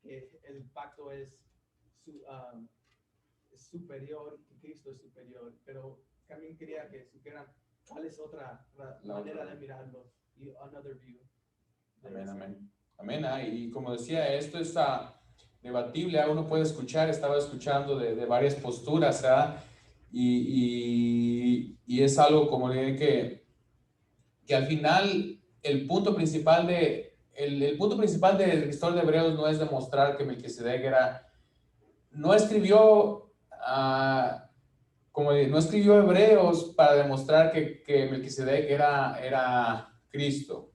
Speaker 3: que el pacto es superior y Cristo es superior, pero también quería que supieran cuál es otra manera de mirarlo y another view.
Speaker 2: Amén. Y como decía, esto está debatible, uno puede escuchar, estaba escuchando de varias posturas, y es algo como que al final el punto principal del escritor de Hebreos no es demostrar que Melquisedec no escribió no escribió Hebreos para demostrar que Melquisedec era Cristo.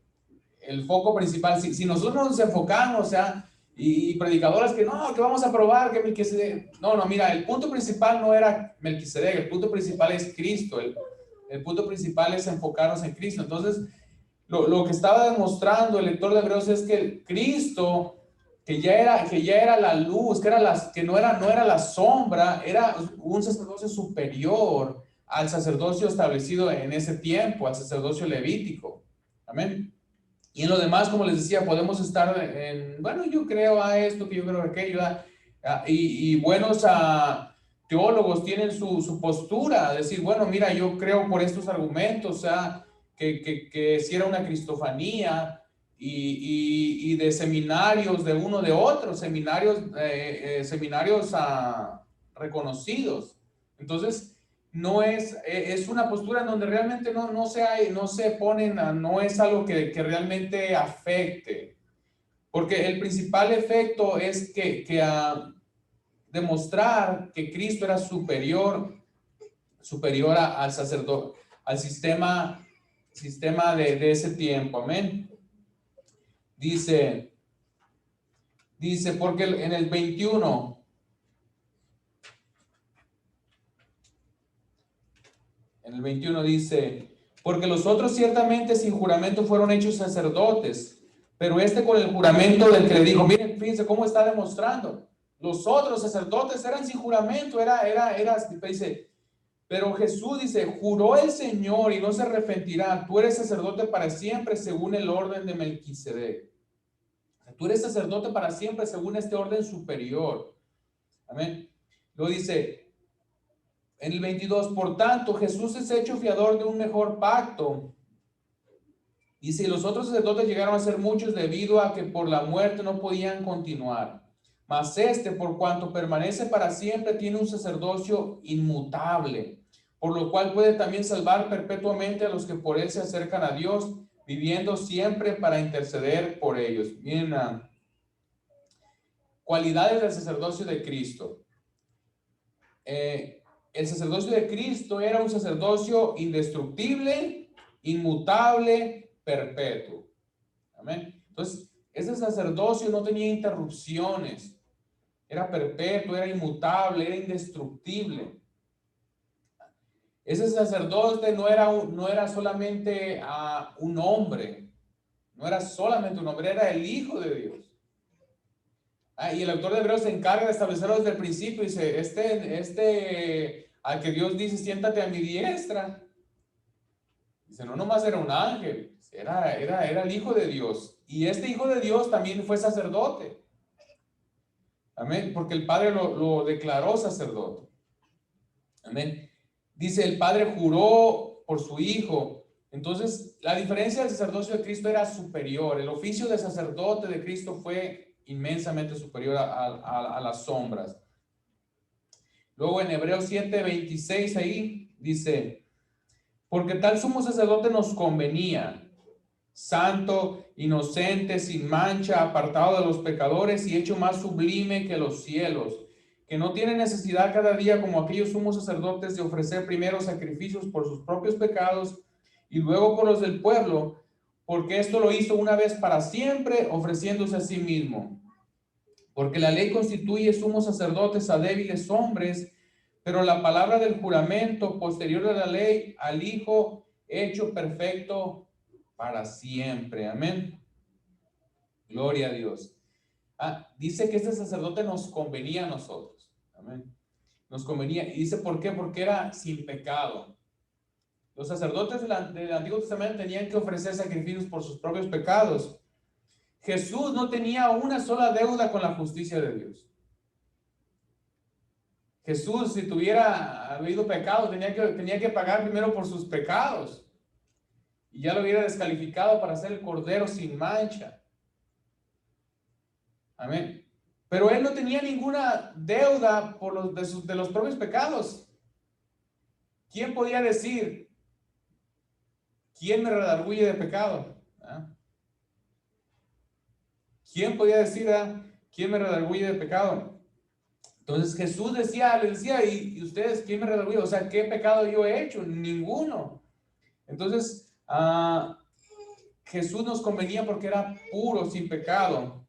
Speaker 2: El foco principal, si nosotros nos enfocamos, y predicadores que vamos a probar que Melquisedec, mira, el punto principal no era Melquisedec, el punto principal es Cristo, el punto principal es enfocarnos en Cristo. Entonces, lo que estaba demostrando el lector de Hebreos es que el Cristo, que ya era la luz, que no era la sombra, era un sacerdocio superior al sacerdocio establecido en ese tiempo, al sacerdocio levítico. Amén. Y en lo demás, como les decía, podemos estar yo creo a esto, que yo creo a aquello, y buenos teólogos tienen su postura, decir, bueno, mira, yo creo por estos argumentos, que si era una cristofanía y de seminarios de uno de otro, seminarios reconocidos. Entonces, no es una postura en donde realmente no se ponen, no es algo que realmente afecte, porque el principal efecto es que demostrar que Cristo era superior al sacerdote, al sistema de ese tiempo. Amén. Dice, porque en el 21, dice, porque los otros ciertamente sin juramento fueron hechos sacerdotes, pero este con el juramento del que le dijo. Miren, fíjense cómo está demostrando. Los otros sacerdotes eran sin juramento, dice, pero Jesús dice, juró el Señor y no se arrepentirá, tú eres sacerdote para siempre según el orden de Melquisedec. Tú eres sacerdote para siempre según este orden superior. Amén. Lo dice en el 22, por tanto, Jesús es hecho fiador de un mejor pacto. Dice, los otros sacerdotes llegaron a ser muchos debido a que por la muerte no podían continuar. Mas por cuanto permanece para siempre, tiene un sacerdocio inmutable, por lo cual puede también salvar perpetuamente a los que por él se acercan a Dios, viviendo siempre para interceder por ellos. Miren, cualidades del sacerdocio de Cristo. El sacerdocio de Cristo era un sacerdocio indestructible, inmutable, perpetuo. Amén. Entonces, ese sacerdocio no tenía interrupciones. Era perpetuo, era inmutable, era indestructible. Ese sacerdote no era solamente un hombre. No era solamente un hombre, era el Hijo de Dios. Y el autor de Hebreos se encarga de establecerlo desde el principio. Dice, al que Dios dice, siéntate a mi diestra. Dice, no nomás era un ángel, era el Hijo de Dios. Y este Hijo de Dios también fue sacerdote. Amén, porque el Padre lo declaró sacerdote. Amén. Dice, el Padre juró por su Hijo. Entonces, la diferencia del sacerdocio de Cristo era superior. El oficio de sacerdote de Cristo fue inmensamente superior a las sombras. Luego en Hebreos 7:26 ahí dice, porque tal sumo sacerdote nos convenía, santo, inocente, sin mancha, apartado de los pecadores y hecho más sublime que los cielos, que no tiene necesidad cada día como aquellos sumos sacerdotes de ofrecer primero sacrificios por sus propios pecados y luego por los del pueblo, porque esto lo hizo una vez para siempre, ofreciéndose a sí mismo. Porque la ley constituye sumos sacerdotes a débiles hombres, pero la palabra del juramento posterior a la ley al Hijo hecho perfecto para siempre. Amén. Gloria a Dios. Dice que este sacerdote nos convenía a nosotros. Amén. Nos convenía. Y dice, ¿por qué? Porque era sin pecado. Los sacerdotes del Antiguo Testamento tenían que ofrecer sacrificios por sus propios pecados. Jesús no tenía una sola deuda con la justicia de Dios. Jesús, si tuviera habido pecado, tenía que pagar primero por sus pecados. Y ya lo hubiera descalificado para ser el Cordero sin mancha. Amén. Pero él no tenía ninguna deuda por de los propios pecados. ¿Quién podía decir, quién me redarguye de pecado? ¿Quién podía decir, quién me redarguye de pecado? Entonces Jesús les decía, ¿y ustedes quién me redarguye? O sea, ¿qué pecado yo he hecho? Ninguno. Entonces, Jesús nos convenía porque era puro, sin pecado.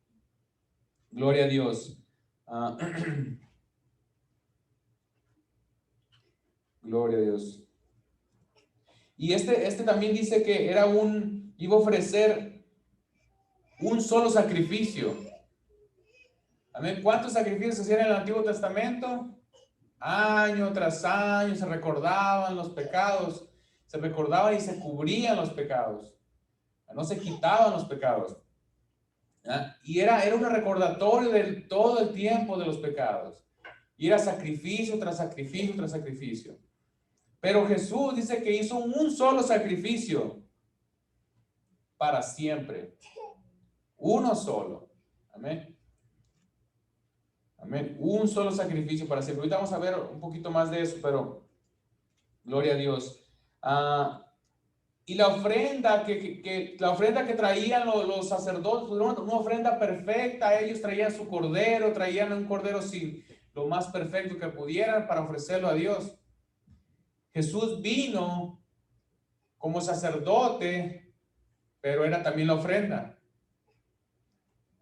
Speaker 2: Gloria a Dios. Gloria a Dios. Y este también dice que iba a ofrecer un solo sacrificio. Amén. ¿Cuántos sacrificios se hacían en el Antiguo Testamento? Año tras año se recordaban los pecados, se recordaban y se cubrían los pecados. No se quitaban los pecados. Y era un recordatorio de todo el tiempo de los pecados. Y era sacrificio tras sacrificio tras sacrificio. Pero Jesús dice que hizo un solo sacrificio para siempre. Uno solo. Amén. Amén. Un solo sacrificio para siempre. Ahorita vamos a ver un poquito más de eso, pero gloria a Dios. Y la ofrenda que traían los sacerdotes, una ofrenda perfecta. Ellos traían su cordero, traían un cordero sin lo más perfecto que pudieran para ofrecerlo a Dios. Jesús vino como sacerdote, pero era también la ofrenda.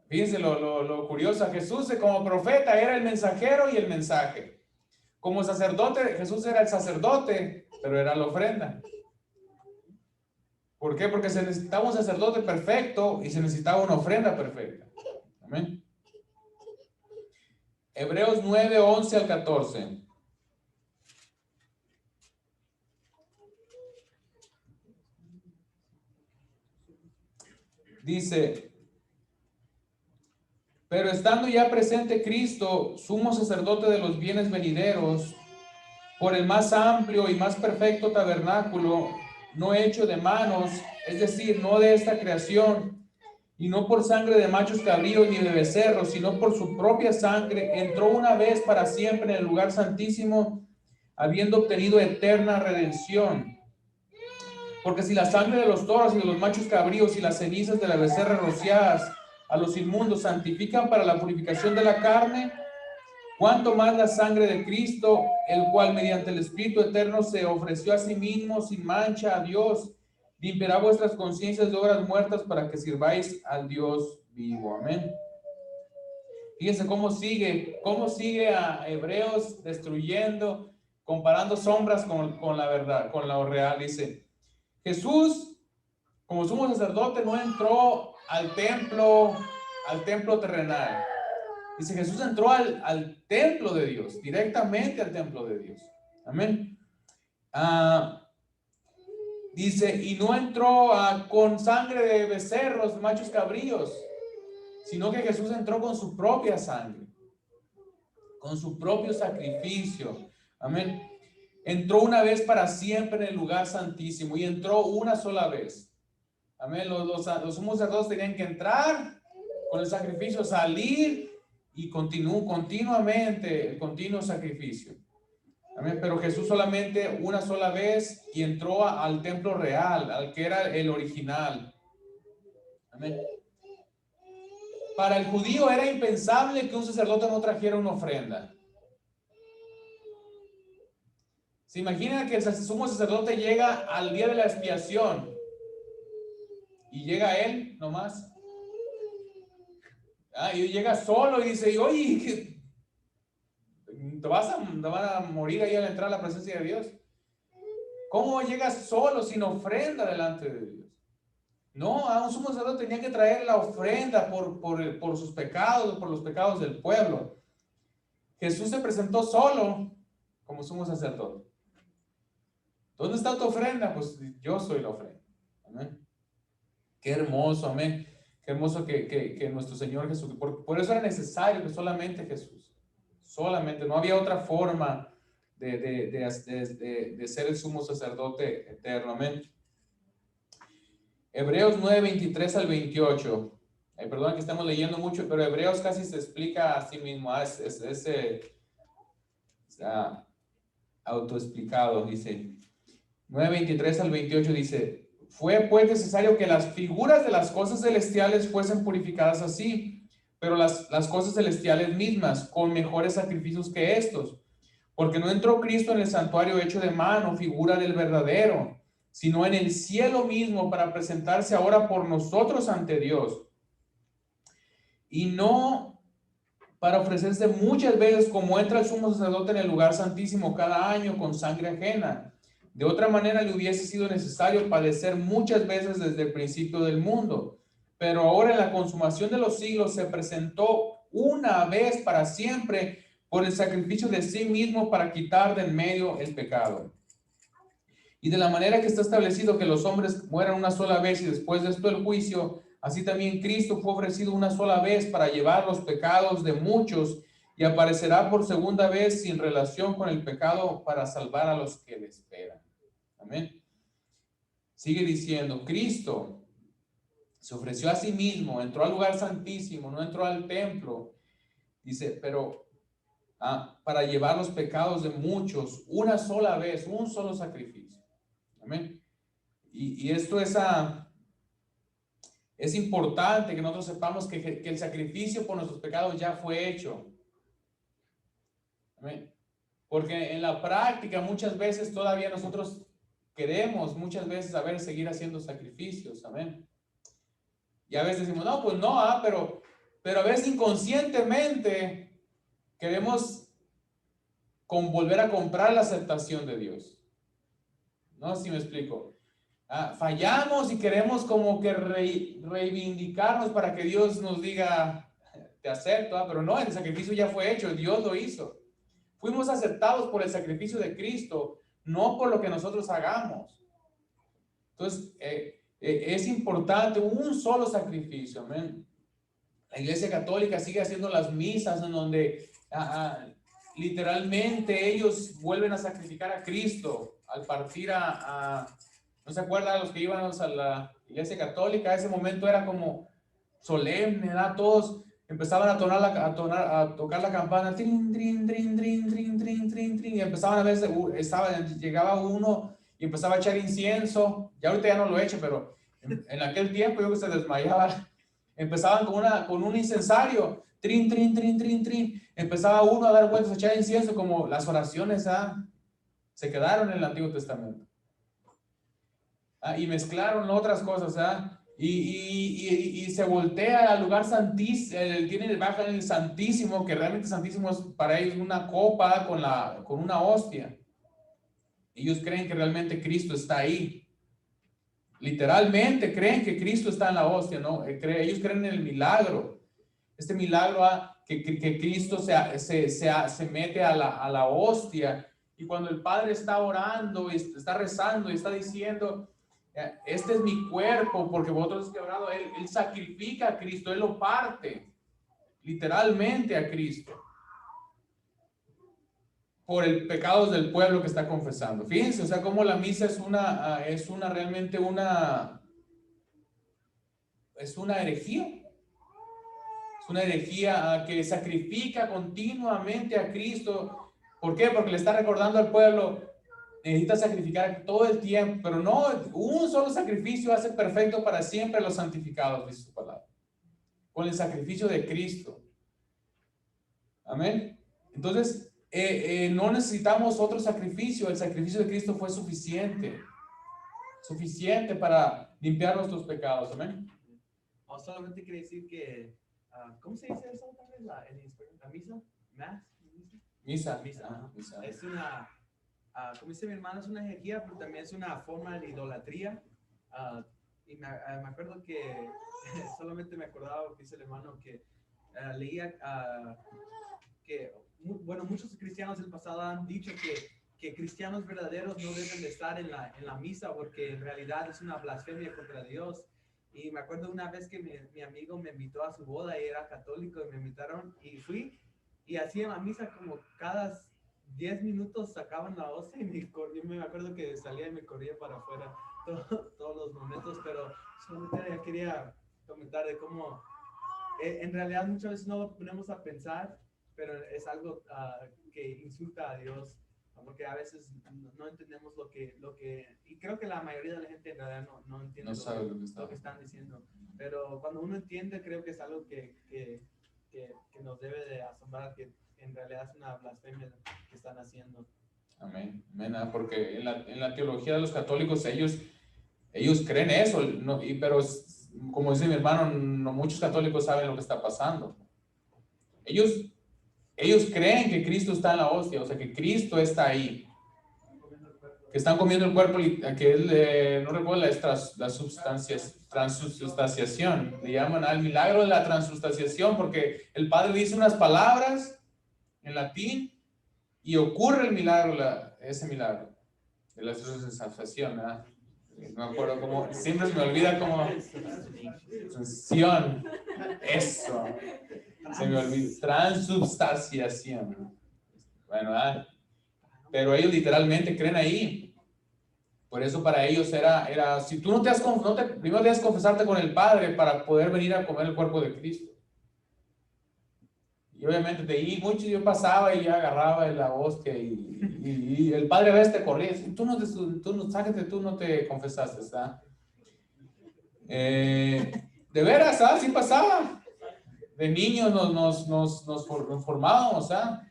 Speaker 2: Fíjense lo curioso. Jesús como profeta era el mensajero y el mensaje. Como sacerdote, Jesús era el sacerdote, pero era la ofrenda. ¿Por qué? Porque se necesitaba un sacerdote perfecto y se necesitaba una ofrenda perfecta. Amén. Hebreos 9, 11 al 14. Dice: pero estando ya presente Cristo, sumo sacerdote de los bienes venideros, por el más amplio y más perfecto tabernáculo, no hecho de manos, es decir, no de esta creación, y no por sangre de machos cabríos ni de becerros, sino por su propia sangre, entró una vez para siempre en el lugar santísimo, habiendo obtenido eterna redención. Porque si la sangre de los toros y de los machos cabríos y las cenizas de la becerra rociadas a los inmundos santifican para la purificación de la carne, cuánto más la sangre de Cristo, el cual mediante el Espíritu Eterno se ofreció a sí mismo sin mancha a Dios, limpiará vuestras conciencias de obras muertas para que sirváis al Dios vivo. Amén. Fíjense cómo sigue a Hebreos destruyendo, comparando sombras con la verdad, con lo real. Dice: Jesús, como sumo sacerdote, no entró al templo terrenal. Dice, Jesús entró al templo de Dios, directamente al templo de Dios. Amén. Dice, y no entró con sangre de becerros, machos cabríos, sino que Jesús entró con su propia sangre, con su propio sacrificio. Amén. Entró una vez para siempre en el lugar santísimo y entró una sola vez. Amén. Los sumos sacerdotes tenían que entrar con el sacrificio, salir y continuamente el continuo sacrificio. Amén. Pero Jesús solamente una sola vez y entró al templo real, al que era el original. Amén. Para el judío era impensable que un sacerdote no trajera una ofrenda. ¿Se imagina que el sumo sacerdote llega al día de la expiación y llega él nomás? Y llega solo y dice, oye, ¿te van a morir ahí al entrar a la presencia de Dios? ¿Cómo llegas solo sin ofrenda delante de Dios? No, a un sumo sacerdote tenía que traer la ofrenda por sus pecados, por los pecados del pueblo. Jesús se presentó solo como sumo sacerdote. ¿Dónde está tu ofrenda? Pues yo soy la ofrenda. Amén. Qué hermoso, amén. Qué hermoso que nuestro Señor Jesús, por eso era necesario que solamente Jesús, solamente, no había otra forma de ser el sumo sacerdote eterno. Amén. Hebreos 9, 23 al 28. Perdón que estamos leyendo mucho, pero Hebreos casi se explica a sí mismo. Está autoexplicado. Dice 9, 23 al 28 dice: fue pues necesario que las figuras de las cosas celestiales fuesen purificadas así, pero las cosas celestiales mismas con mejores sacrificios que estos, porque no entró Cristo en el santuario hecho de mano, figura del verdadero, sino en el cielo mismo, para presentarse ahora por nosotros ante Dios, y no para ofrecerse muchas veces como entra el sumo sacerdote en el lugar santísimo cada año con sangre ajena. De otra manera le hubiese sido necesario padecer muchas veces desde el principio del mundo. Pero ahora en la consumación de los siglos se presentó una vez para siempre por el sacrificio de sí mismo para quitar de en medio el pecado. Y de la manera que está establecido que los hombres mueran una sola vez y después de esto el juicio, así también Cristo fue ofrecido una sola vez para llevar los pecados de muchos y aparecerá por segunda vez sin relación con el pecado para salvar a los que le esperan. Amén. Sigue diciendo, Cristo Se ofreció a sí mismo, entró al lugar santísimo, no entró al templo. Dice, pero para llevar los pecados de muchos, una sola vez, un solo sacrificio. Amén. Y esto es importante que nosotros sepamos que el sacrificio por nuestros pecados ya fue hecho. Amén. Porque en la práctica muchas veces todavía nosotros queremos muchas veces seguir haciendo sacrificios. Amén. Y a veces decimos, no, pues no, pero a veces inconscientemente queremos volver a comprar la aceptación de Dios. No sé si me explico. Fallamos y queremos como que reivindicarnos para que Dios nos diga, te acepto, pero no, el sacrificio ya fue hecho, Dios lo hizo. Fuimos aceptados por el sacrificio de Cristo, no por lo que nosotros hagamos. Entonces, es importante un solo sacrificio. Amén. La Iglesia Católica sigue haciendo las misas en donde literalmente ellos vuelven a sacrificar a Cristo al partir ¿no se acuerdan los que íbamos a la Iglesia Católica? Ese momento era como solemne, ¿verdad? Todos empezaban a tocar la campana, trin, trin, trin, trin, trin, trin, trin, trin, y empezaban a veces, llegaba uno y empezaba a echar incienso. Ya ahorita ya no lo he hecho, pero en aquel tiempo yo que se desmayaba, empezaban con un incensario, trin, trin, trin, trin, trin, empezaba uno a dar vueltas, a echar incienso, como las oraciones se quedaron en el Antiguo Testamento. Y mezclaron otras cosas, y se voltea al lugar santísimo, baja en el santísimo, que realmente santísimo es para ellos una copa con una hostia. Ellos creen que realmente Cristo está ahí. Literalmente creen que Cristo está en la hostia, ¿no? Ellos creen en el milagro. Este milagro que Cristo se mete a la hostia, y cuando el Padre está orando y está rezando y está diciendo, este es mi cuerpo, porque vosotros habéis orado, él sacrifica a Cristo, él lo parte literalmente a Cristo por el pecado del pueblo que está confesando. Fíjense, o sea, cómo la misa es una herejía. Es una herejía que sacrifica continuamente a Cristo. ¿Por qué? Porque le está recordando al pueblo, necesita sacrificar todo el tiempo, pero no, un solo sacrificio hace perfecto para siempre los santificados, dice su palabra. Con el sacrificio de Cristo. Amén. Entonces, no necesitamos otro sacrificio. El sacrificio de Cristo fue suficiente para limpiar nuestros pecados. Amén.
Speaker 3: Solamente quiere decir que, ¿cómo se dice eso otra vez? ¿La misa?
Speaker 2: Misa.
Speaker 3: Es una, como dice mi hermano, es una herejía, pero también es una forma de idolatría. Y me acuerdo que, solamente me acordaba lo que dice el hermano, que leía que, bueno, muchos cristianos del pasado han dicho que cristianos verdaderos no deben de estar en la misa, porque en realidad es una blasfemia contra Dios. Y me acuerdo una vez que mi amigo me invitó a su boda y era católico, y me invitaron y fui, y hacían la misa como cada 10 minutos sacaban la hostia, y yo me acuerdo que salía y me corría para afuera todos los momentos, pero solamente quería comentar de cómo en realidad muchas veces no lo ponemos a pensar, pero es algo que insulta a Dios, porque a veces no entendemos lo que, y creo que la mayoría de la gente en realidad no entiende lo que están diciendo, pero cuando uno entiende, creo que es algo que nos debe de asombrar, que en realidad es una blasfemia que están haciendo.
Speaker 2: Amén, amén, porque en la teología de los católicos ellos creen eso, pero como dice mi hermano, no muchos católicos saben lo que está pasando. Ellos creen que Cristo está en la hostia, o sea, que Cristo está ahí, que están comiendo el cuerpo, que él, no recuerdo las transubstanciación, le llaman al milagro de la transubstanciación, porque el Padre dice unas palabras en latín y ocurre el milagro, ese milagro de la transubstanciación, ¿verdad? No me acuerdo cómo, siempre se me olvida cómo, eso, se me olvida, transubstanciación. Bueno, pero ellos literalmente creen ahí. Por eso para ellos era si tú primero debes confesarte con el Padre para poder venir a comer el cuerpo de Cristo. Y obviamente yo pasaba y ya agarraba la hostia y el Padre a veces te corría. Tú no te confesaste, ¿está? De veras, ¿ah? Sí pasaba. De niños nos formábamos, ¿ah?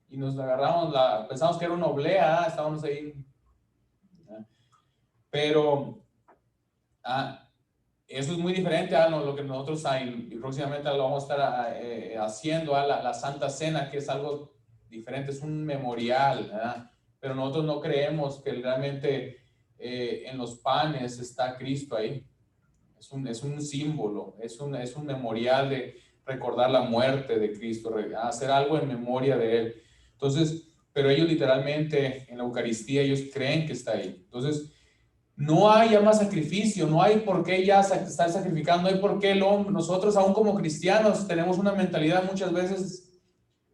Speaker 2: Y nos agarramos, pensamos que era una oblea, ¿ah? Estábamos ahí. ¿Ah? Pero eso es muy diferente a lo que nosotros y próximamente lo vamos a estar haciendo a la Santa Cena, que es algo diferente, es un memorial, ¿verdad? Pero nosotros no creemos que realmente en los panes está Cristo ahí. Es un símbolo, es un memorial de recordar la muerte de Cristo, hacer algo en memoria de Él. Entonces, pero ellos literalmente en la Eucaristía, ellos creen que está ahí. Entonces, no hay ya más sacrificio, no hay por qué ya estar sacrificando, no hay por qué nosotros aún como cristianos tenemos una mentalidad muchas veces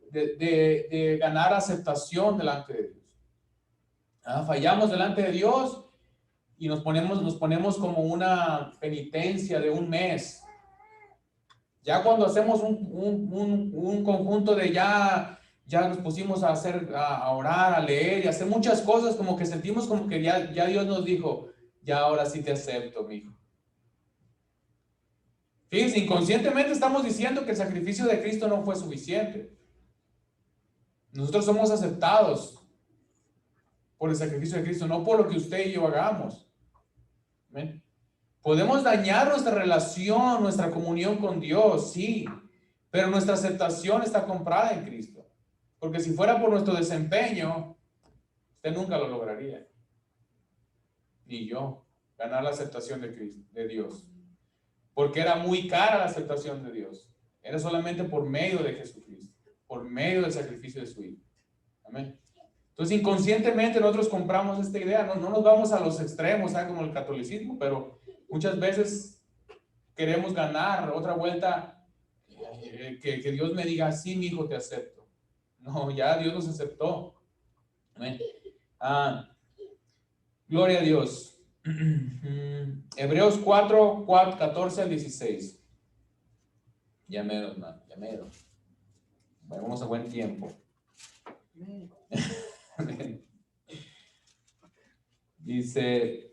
Speaker 2: de ganar aceptación delante de Dios. Fallamos delante de Dios y nos ponemos como una penitencia de un mes. Ya cuando hacemos un conjunto de ya nos pusimos a orar, a leer y a hacer muchas cosas, como que sentimos como que ya Dios nos dijo, ya ahora sí te acepto, mijo. Fíjense, inconscientemente estamos diciendo que el sacrificio de Cristo no fue suficiente. Nosotros somos aceptados por el sacrificio de Cristo, no por lo que usted y yo hagamos. ¿Ven? Podemos dañar nuestra relación, nuestra comunión con Dios, sí, pero nuestra aceptación está comprada en Cristo. Porque si fuera por nuestro desempeño, usted nunca lo lograría. Ni yo, ganar la aceptación de Cristo, de Dios. Porque era muy cara la aceptación de Dios. Era solamente por medio de Jesucristo, por medio del sacrificio de su Hijo. Amén. Entonces, inconscientemente nosotros compramos esta idea. No nos vamos a los extremos, ¿sabes? Como el catolicismo, pero muchas veces queremos ganar otra vuelta, que Dios me diga, sí, mi hijo, te acepto. No, ya Dios nos aceptó. Amén. Gloria a Dios. Hebreos 4, 14 al 16. Ya mero, hermano, ya mero. Vamos a buen tiempo. Dice,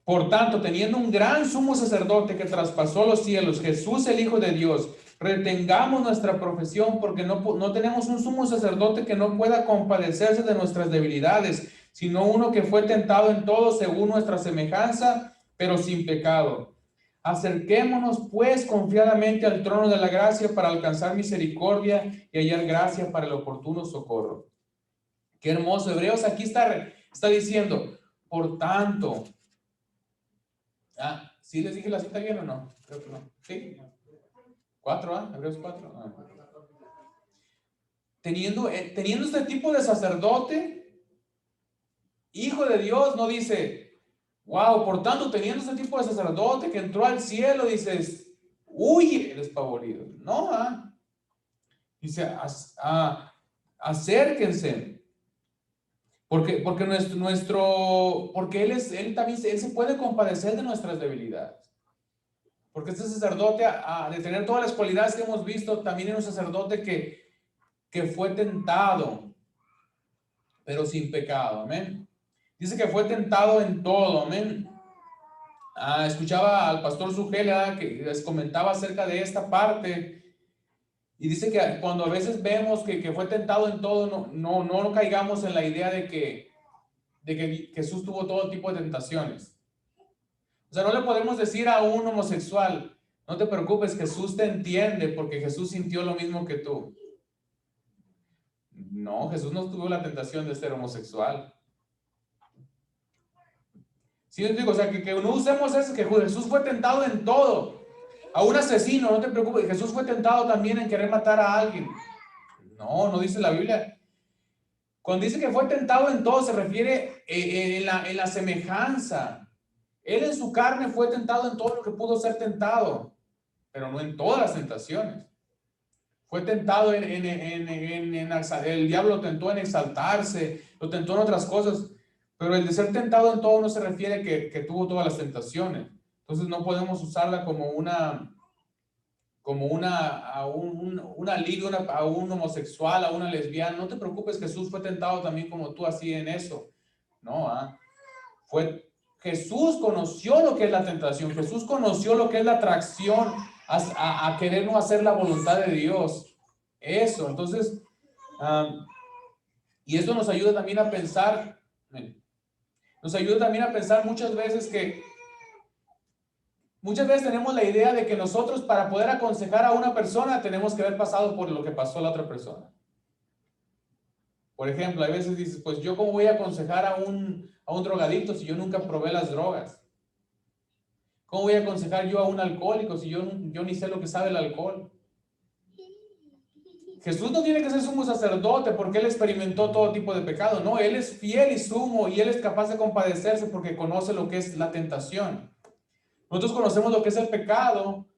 Speaker 2: por tanto, teniendo un gran sumo sacerdote que traspasó los cielos, Jesús el Hijo de Dios, retengamos nuestra profesión, porque no tenemos un sumo sacerdote que no pueda compadecerse de nuestras debilidades, sino uno que fue tentado en todo según nuestra semejanza, pero sin pecado. Acerquémonos pues confiadamente al trono de la gracia para alcanzar misericordia y hallar gracia para el oportuno socorro. Qué hermoso. Hebreos aquí está diciendo, por tanto, ¿sí les dije la cita bien o no? Creo que no. ¿Sí? 4, Hebreos 4. Teniendo este tipo de sacerdote, Hijo de Dios, no dice, wow, por tanto, teniendo este tipo de sacerdote que entró al cielo, dices, huye, despavorido. No, dice, acérquense. Porque él también se puede compadecer de nuestras debilidades. Porque este sacerdote, de tener todas las cualidades que hemos visto, también era un sacerdote que fue tentado, pero sin pecado. Amén. Dice que fue tentado en todo. Amén. Escuchaba al pastor Sugela que les comentaba acerca de esta parte. Y dice que cuando a veces vemos que fue tentado en todo, no caigamos en la idea de que Jesús tuvo todo tipo de tentaciones. O sea, no le podemos decir a un homosexual, no te preocupes, Jesús te entiende porque Jesús sintió lo mismo que tú. No, Jesús no tuvo la tentación de ser homosexual. Sí, les digo, o sea, que no usemos eso, que Jesús fue tentado en todo. A un asesino, no te preocupes, Jesús fue tentado también en querer matar a alguien. No dice la Biblia. Cuando dice que fue tentado en todo, se refiere en la semejanza. Él en su carne fue tentado en todo lo que pudo ser tentado, pero no en todas las tentaciones. Fue tentado el diablo lo tentó en exaltarse, lo tentó en otras cosas, Pero el de ser tentado en todo no se refiere que tuvo todas las tentaciones. Entonces no podemos usarla como una liga, a un homosexual, a una lesbiana. No te preocupes, Jesús fue tentado también como tú, así en eso. No, Jesús conoció lo que es la tentación. Jesús conoció lo que es la atracción a querer no hacer la voluntad de Dios. Eso, entonces, y esto nos ayuda también a pensar, muchas veces tenemos la idea de que nosotros, para poder aconsejar a una persona, tenemos que haber pasado por lo que pasó la otra persona. Por ejemplo, hay veces dices, pues yo cómo voy a aconsejar a un drogadicto si yo nunca probé las drogas. ¿Cómo voy a aconsejar yo a un alcohólico si yo ni sé lo que sabe el alcohol? Jesús no tiene que ser sumo sacerdote porque él experimentó todo tipo de pecado. No, él es fiel y sumo y él es capaz de compadecerse porque conoce lo que es la tentación. Nosotros conocemos lo que es el pecado,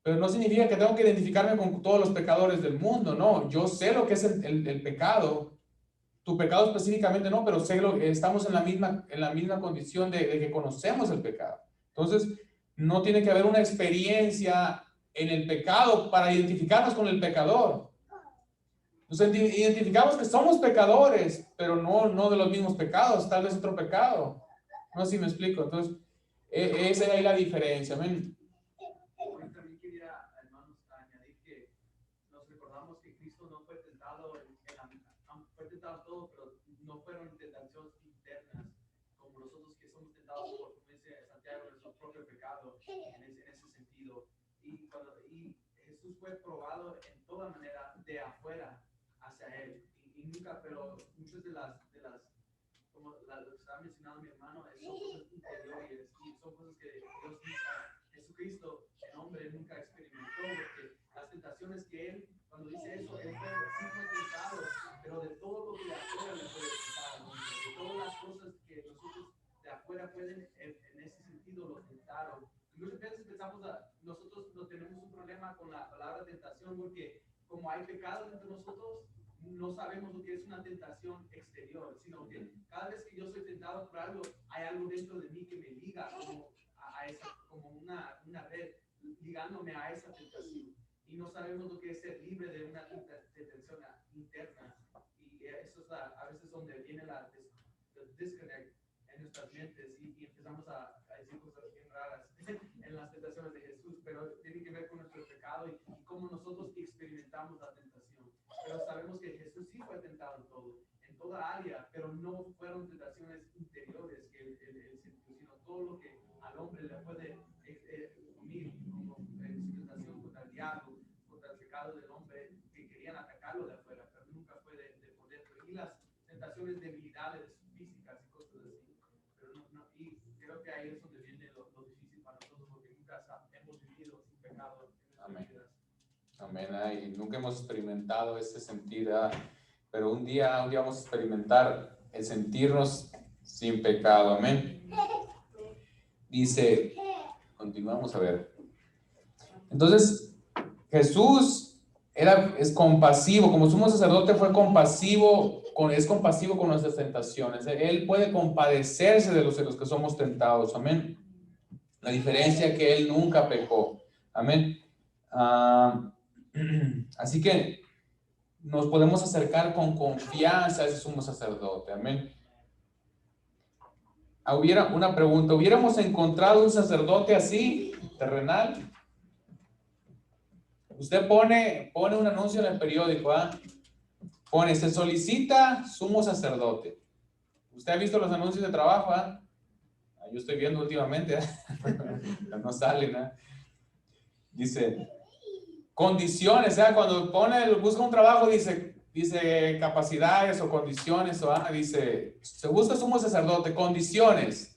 Speaker 2: pero no significa que tengo que identificarme con todos los pecadores del mundo. No, yo sé lo que es el pecado. Tu pecado específicamente no, pero estamos en la misma condición de que conocemos el pecado. Entonces, no tiene que haber una experiencia en el pecado para identificarnos con el pecador. Nos identificamos que somos pecadores, pero no de los mismos pecados, tal vez otro pecado. No sé si me explico. Entonces, esa es ahí la diferencia. Amén.
Speaker 3: También quería, hermanos, añadir que nos recordamos que Cristo no fue tentado fue tentado todo, pero no fueron tentaciones internas, como nosotros que somos tentados por, como dice Santiago, nuestro propio pecado, en ese sentido. Y Jesús fue probado en toda manera de afuera hacia él. Y nunca, pero muchas de las como lo que estaba mencionando mi hermano, son cosas interiores y son cosas que Dios nunca, Jesucristo, el hombre, nunca experimentó, porque las tentaciones que él, cuando dice eso, él sí fue tentado, pero de todo lo que de afuera le puede tentar, ¿no? De todas las cosas que nosotros de afuera pueden, en ese sentido, lo tentaron. Y muchas veces pensamos, nosotros no tenemos un problema con la palabra tentación, porque como hay pecados entre nosotros, no sabemos lo que es una tentación exterior, sino que cada vez que yo soy tentado por algo, hay algo dentro de mí que me liga como una red, ligándome a esa tentación. Y no sabemos lo que es ser libre de una tentación interna. Y eso es a veces donde viene la disconnect en nuestras mentes y empezamos a decir cosas bien raras en las tentaciones de Jesús, pero tiene que ver con nuestro pecado y cómo nosotros experimentamos la tentación. Pero sabemos que Jesús sí fue tentado en toda área, pero no fueron tentaciones interiores que él sintió, sino todo lo que al hombre le puede unir, como su tentación contra el diablo, contra el pecado del hombre, que querían atacarlo de afuera, pero nunca fue de por dentro. Y las tentaciones, debilidades físicas y cosas así. Pero y creo que ahí es donde viene lo difícil para nosotros, porque nunca hemos vivido sin pecado en nuestras vidas.
Speaker 2: Amén. Y nunca hemos experimentado ese sentir, pero un día vamos a experimentar el sentirnos sin pecado. Amén. Dice, continuamos a ver. Entonces, Jesús es compasivo, como sumo sacerdote es compasivo con nuestras tentaciones. Él puede compadecerse de los que somos tentados. Amén. La diferencia es que él nunca pecó. Amén. Así que nos podemos acercar con confianza a ese sumo sacerdote. Amén. Hubiera una pregunta: ¿hubiéramos encontrado un sacerdote así, terrenal? Usted pone un anuncio en el periódico, pone, se solicita sumo sacerdote. ¿Usted ha visto los anuncios de trabajo? Yo estoy viendo últimamente, no salen. Dice condiciones, cuando busca un trabajo, dice capacidades o condiciones, dice, se busca sumo sacerdote, condiciones,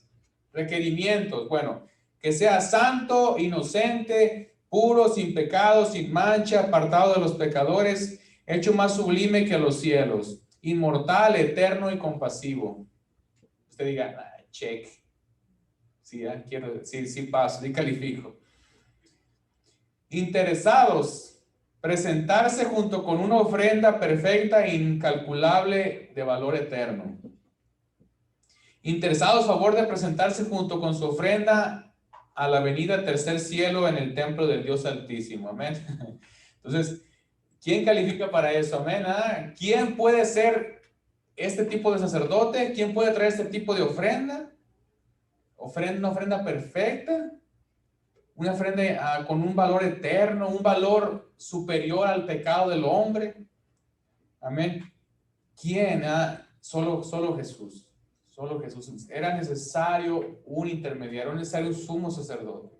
Speaker 2: requerimientos, bueno, que sea santo, inocente, puro, sin pecado, sin mancha, apartado de los pecadores, hecho más sublime que los cielos, inmortal, eterno y compasivo. Usted diga, check. Sí, sí paso, sí califico. Interesados, presentarse junto con una ofrenda perfecta e incalculable de valor eterno. interesados a favor de presentarse junto con su ofrenda a la venida tercer cielo en el templo del Dios Altísimo. Amén. Entonces, ¿quién califica para eso? Amén. ¿Quién puede ser este tipo de sacerdote? ¿Quién puede traer este tipo de ofrenda? Una ofrenda perfecta, una ofrenda con un valor eterno, un valor superior al pecado del hombre. Amén. ¿Quién? Solo Jesús. Solo Jesús. Era necesario un intermediario, era necesario un sumo sacerdote.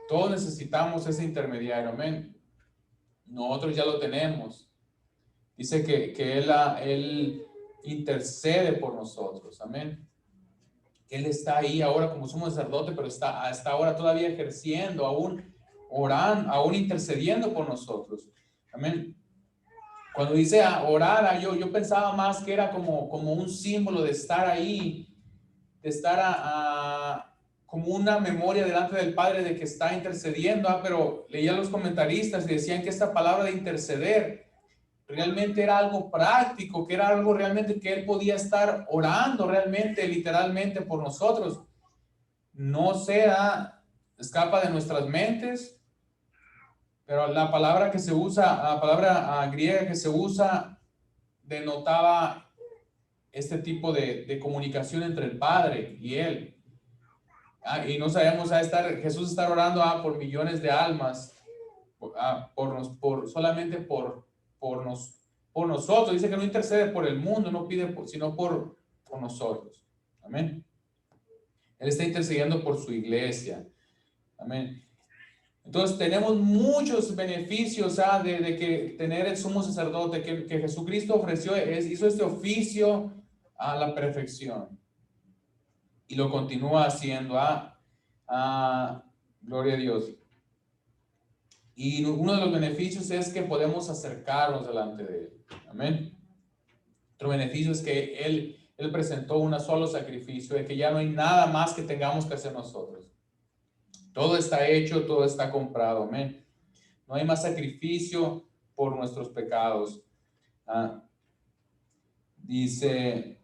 Speaker 2: Todos necesitamos ese intermediario. Amén. Nosotros ya lo tenemos. Dice que Él intercede por nosotros. Amén. Él está ahí ahora como sumo sacerdote, pero está ahora todavía ejerciendo, aún orando, aún intercediendo por nosotros. Amén. Cuando dice orar, yo pensaba más que era como un símbolo de estar ahí, de estar como una memoria delante del Padre de que está intercediendo. Pero leía los comentaristas y decían que esta palabra de interceder realmente era algo práctico, que era algo realmente que Él podía estar orando realmente, literalmente por nosotros. No escapa de nuestras mentes, pero la palabra que se usa, la palabra griega que se usa, denotaba este tipo de comunicación entre el Padre y Él. Y no sabemos Jesús estar orando por millones de almas, solamente por nosotros. Dice que no intercede por el mundo, no pide sino por nosotros. Amén. Él está intercediendo por su iglesia. Amén. Entonces tenemos muchos beneficios de que tener el sumo sacerdote que Jesucristo ofreció, hizo este oficio a la perfección y lo continúa haciendo. Gloria a Dios. Y uno de los beneficios es que podemos acercarnos delante de Él. Amén. Otro beneficio es que Él presentó un solo sacrificio, de que ya no hay nada más que tengamos que hacer nosotros. Todo está hecho, todo está comprado. Amén. No hay más sacrificio por nuestros pecados. Dice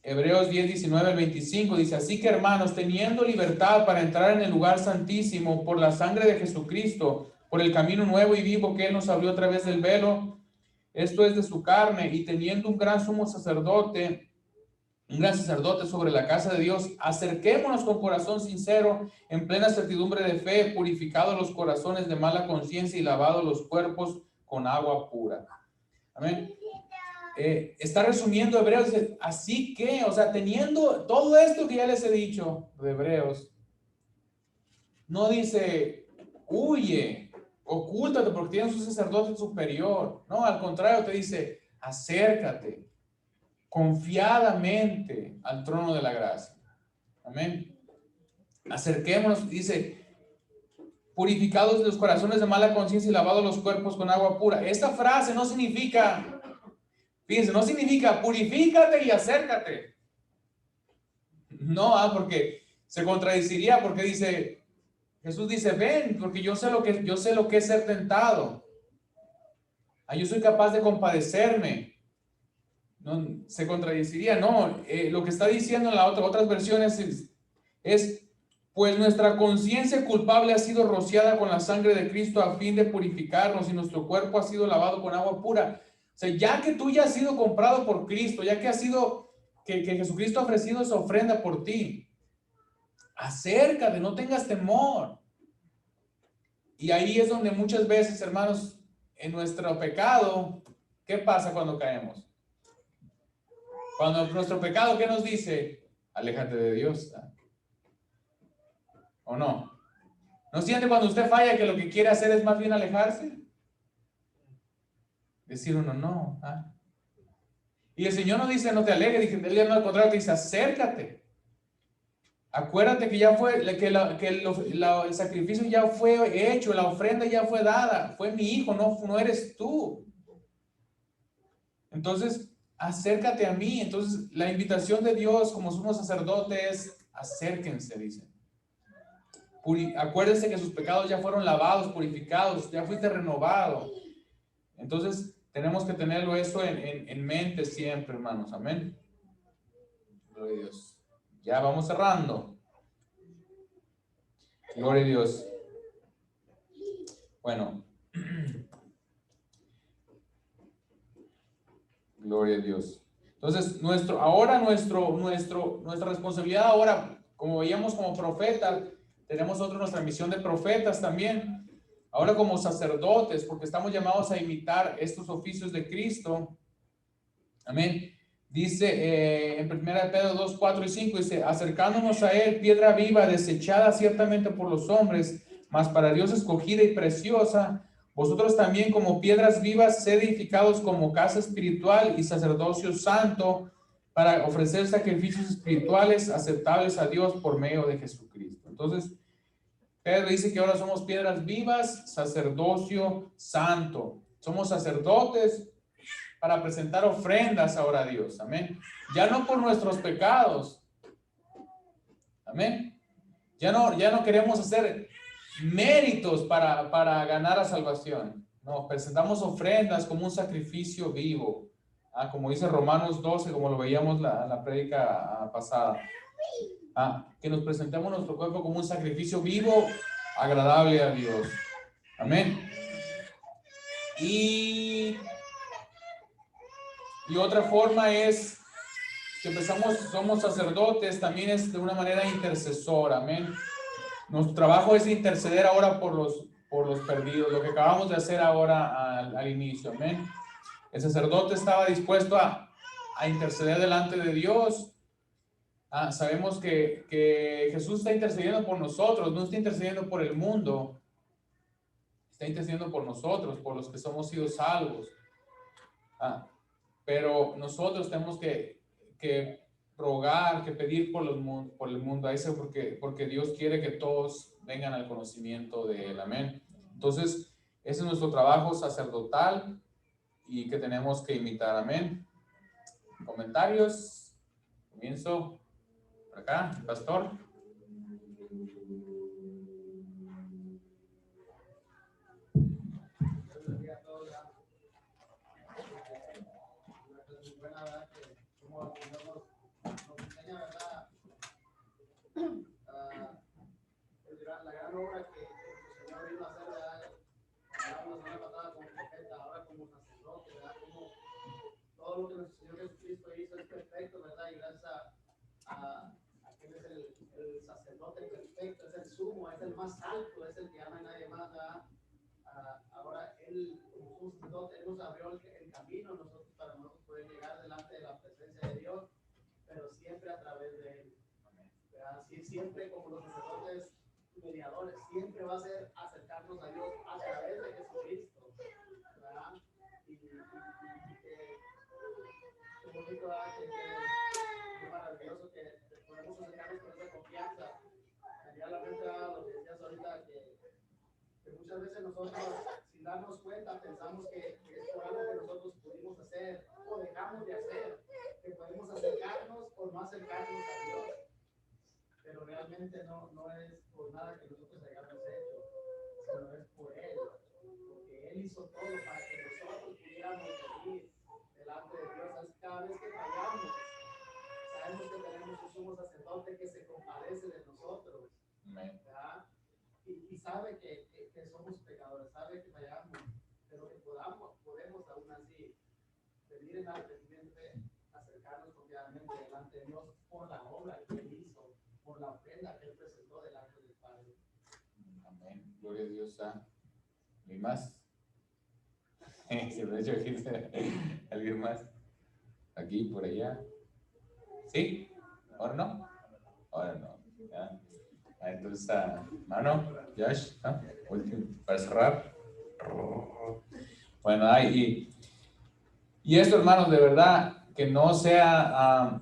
Speaker 2: Hebreos 10, 19 al 25, dice: así que, hermanos, teniendo libertad para entrar en el lugar santísimo por la sangre de Jesucristo, por el camino nuevo y vivo que Él nos abrió a través del velo, esto es de su carne, y teniendo un gran sacerdote sobre la casa de Dios, acerquémonos con corazón sincero, en plena certidumbre de fe, purificados los corazones de mala conciencia y lavados los cuerpos con agua pura. Amén. Está resumiendo Hebreos, así que, teniendo todo esto que ya les he dicho de Hebreos, no dice, huye, ocúltate porque tienes un sacerdote superior. No, al contrario, te dice, acércate confiadamente al trono de la gracia. Amén. Acerquémonos, dice, purificados los corazones de mala conciencia y lavados los cuerpos con agua pura. Esta frase no significa, fíjense, no significa purifícate y acércate. No, porque se contradeciría, porque Jesús dice, ven, porque yo sé lo que es ser tentado. Yo soy capaz de compadecerme. No, se contradeciría. No, lo que está diciendo en otras versiones es, pues nuestra conciencia culpable ha sido rociada con la sangre de Cristo a fin de purificarnos, y nuestro cuerpo ha sido lavado con agua pura. Ya que tú ya has sido comprado por Cristo, ya que que Jesucristo ha ofrecido esa ofrenda por ti, acércate, no tengas temor. Y ahí es donde muchas veces, hermanos, en nuestro pecado, ¿qué pasa cuando caemos? Cuando nuestro pecado, ¿qué nos dice? Aléjate de Dios. ¿O no? ¿No siente cuando usted falla que lo que quiere hacer es más bien alejarse? Decir uno, no. Y el Señor no dice, no te alejes, Él al contrario te dice, acércate. Acuérdate que ya fue, el sacrificio ya fue hecho, la ofrenda ya fue dada, fue mi hijo, no eres tú. Entonces, acércate a mí. Entonces, la invitación de Dios como sumo sacerdote es, acérquense, dice. Acuérdense que sus pecados ya fueron lavados, purificados, ya fuiste renovado. Entonces, tenemos que tenerlo eso en mente siempre, hermanos. Amén. Gloria a Dios. Ya vamos cerrando. Gloria a Dios. Bueno. Gloria a Dios. Entonces, nuestra responsabilidad ahora, como veíamos como profetas, tenemos nuestra misión de profetas también. Ahora como sacerdotes, porque estamos llamados a imitar estos oficios de Cristo. Amén. Dice en 1 Pedro 2, 4 y 5, dice, acercándonos a él, piedra viva, desechada ciertamente por los hombres, mas para Dios escogida y preciosa. Vosotros también como piedras vivas, sed edificados como casa espiritual y sacerdocio santo, para ofrecer sacrificios espirituales aceptables a Dios por medio de Jesucristo. Entonces, Pedro dice que ahora somos piedras vivas, sacerdocio santo. Somos sacerdotes para presentar ofrendas ahora a Dios. Amén. Ya no por nuestros pecados. Amén. Ya no queremos hacer méritos para ganar la salvación. No, presentamos ofrendas como un sacrificio vivo. Como dice Romanos 12, como lo veíamos la prédica pasada. Que nos presentemos nuestro cuerpo como un sacrificio vivo, agradable a Dios. Amén. Y otra forma es que somos sacerdotes, también es de una manera intercesora. Amén. Nuestro trabajo es interceder ahora por los perdidos, lo que acabamos de hacer ahora al inicio. Amén. El sacerdote estaba dispuesto a interceder delante de Dios. Sabemos que Jesús está intercediendo por nosotros, no está intercediendo por el mundo, está intercediendo por nosotros, por los que somos sido salvos. Pero nosotros tenemos que rogar, que pedir por el mundo, porque Dios quiere que todos vengan al conocimiento de Él. Amén. Entonces, ese es nuestro trabajo sacerdotal y que tenemos que imitar. Amén. ¿Comentarios? Comienzo por acá, pastor.
Speaker 4: La gran obra que el Señor vino a hacer, ¿verdad? Hablamos la semana pasada como profeta, ahora como sacerdote, ¿verdad? Como todo lo que nuestro Señor Jesucristo hizo es perfecto, ¿verdad? Y gracias a que Él es el sacerdote perfecto, es el sumo, es el más alto, es el que ama a nadie más, ¿verdad? Ahora Él, como un sacerdote, Él nos abrió el camino para nosotros poder llegar delante de la presencia de Dios, pero siempre a través de Él. Así siempre como los sacerdotes mediadores, siempre va a ser acercarnos a Dios a través de Jesucristo, ¿verdad? Y qué bonito, ¿verdad? Qué maravilloso que podemos acercarnos con esa confianza. Allá la mente, lo que decías ahorita, que muchas veces nosotros, sin darnos cuenta, pensamos que es por algo que nosotros pudimos hacer o dejamos de hacer, que podemos acercarnos o no acercarnos a Dios. Pero realmente no es por nada que nosotros hayamos hecho, sino es por Él, porque Él hizo todo para que nosotros pudiéramos venir delante de Dios. Cada vez que fallamos, sabemos que tenemos un sumo sacerdote que se compadece de nosotros, ¿verdad? Y sabe que somos pecadores, sabe que fallamos, pero que podemos aún así venir en arrepentimiento, acercarnos confiadamente delante de Dios por la obra que Él hizo, por la ofrenda que Él presentó delante del Padre.
Speaker 2: Amén. Gloria a Dios. ¿Alguien más? ¿Se me ha hecho alguien más? Aquí, por allá. ¿Sí? ¿Ahora no? Ahora no. ¿Ya? Entonces, mano, Josh, ¿no? Último, para cerrar. Bueno, y esto, hermanos, de verdad, que no sea...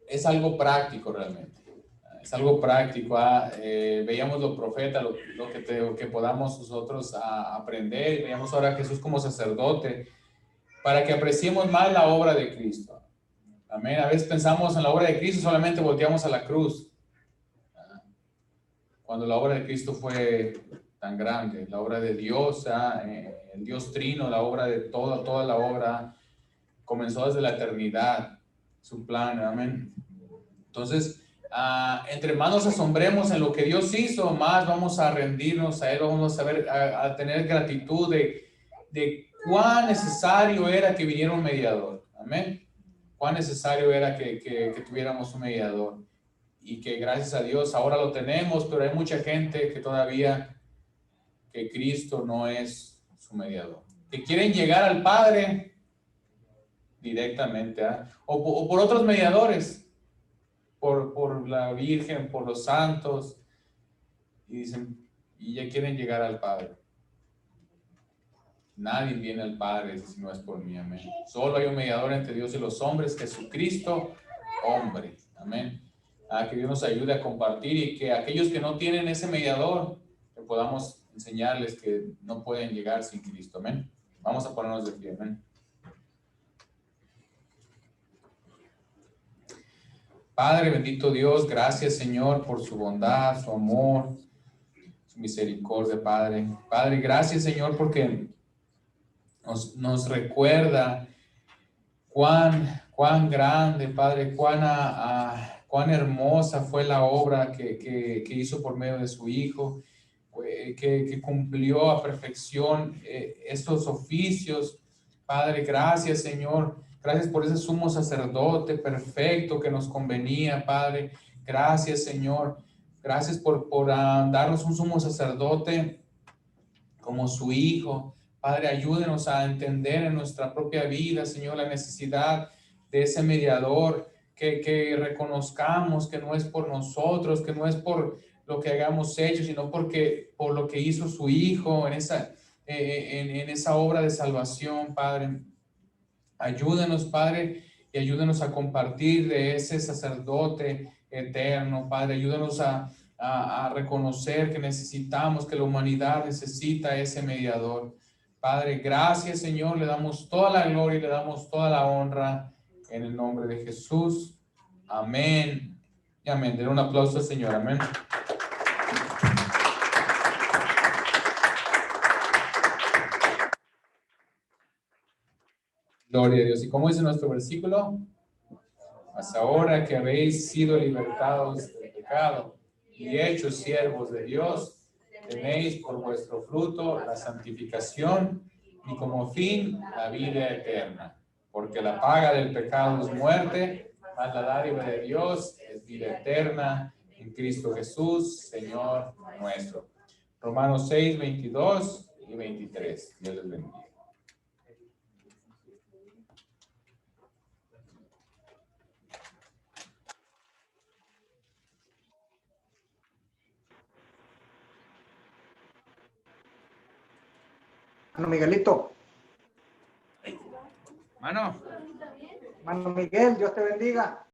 Speaker 2: es algo práctico realmente. Es algo práctico. Veíamos los profetas, lo que podamos nosotros aprender. Veíamos ahora a Jesús como sacerdote para que apreciemos más la obra de Cristo. Amén. A veces pensamos en la obra de Cristo, solamente volteamos a la cruz. Cuando la obra de Cristo fue tan grande, la obra de Dios, el Dios Trino, la obra de toda la obra comenzó desde la eternidad, su plan. Amén. Entonces, entre más nos asombremos en lo que Dios hizo, más vamos a rendirnos a Él, vamos a ver, a tener gratitud de cuán necesario era que viniera un mediador. Amén. Cuán necesario era que tuviéramos un mediador. Y que gracias a Dios ahora lo tenemos, pero hay mucha gente que todavía, que Cristo no es su mediador. Que quieren llegar al Padre directamente, o por otros mediadores, por la Virgen, por los santos, y dicen, y ya quieren llegar al Padre. Nadie viene al Padre si no es por mí, amén. Solo hay un mediador entre Dios y los hombres, Jesucristo, hombre, amén. Que Dios nos ayude a compartir y que aquellos que no tienen ese mediador, que podamos enseñarles que no pueden llegar sin Cristo, amén. Vamos a ponernos de pie, amén. Padre, bendito Dios, gracias Señor por su bondad, su amor, su misericordia, Padre. Padre, gracias Señor porque nos recuerda cuán grande, Padre, cuán hermosa fue la obra que hizo por medio de su Hijo, que cumplió a perfección estos oficios. Padre, gracias, Señor. Gracias por ese sumo sacerdote perfecto que nos convenía, Padre. Gracias, Señor. Gracias por darnos un sumo sacerdote como su Hijo. Padre, ayúdenos a entender en nuestra propia vida, Señor, la necesidad de ese mediador, que reconozcamos que no es por nosotros, que no es por lo que hayamos hecho, sino por lo que hizo su Hijo en esa obra de salvación, Padre. Ayúdenos, Padre, y ayúdenos a compartir de ese sacerdote eterno, Padre. Ayúdenos a reconocer que necesitamos, que la humanidad necesita ese mediador. Padre, gracias, Señor. Le damos toda la gloria y le damos toda la honra en el nombre de Jesús. Amén. Y amén. Den un aplauso al Señor. Amén. Gloria a Dios. ¿Y cómo dice nuestro versículo? Mas ahora que habéis sido libertados del pecado y hechos siervos de Dios, tenéis por vuestro fruto la santificación y como fin la vida eterna. Porque la paga del pecado es muerte, mas la dádiva de Dios es vida eterna en Cristo Jesús, Señor nuestro. Romanos 6, 22 y 23. Dios les bendiga.
Speaker 5: Mano Miguelito.
Speaker 2: Mano.
Speaker 5: Mano Miguel, Dios te bendiga.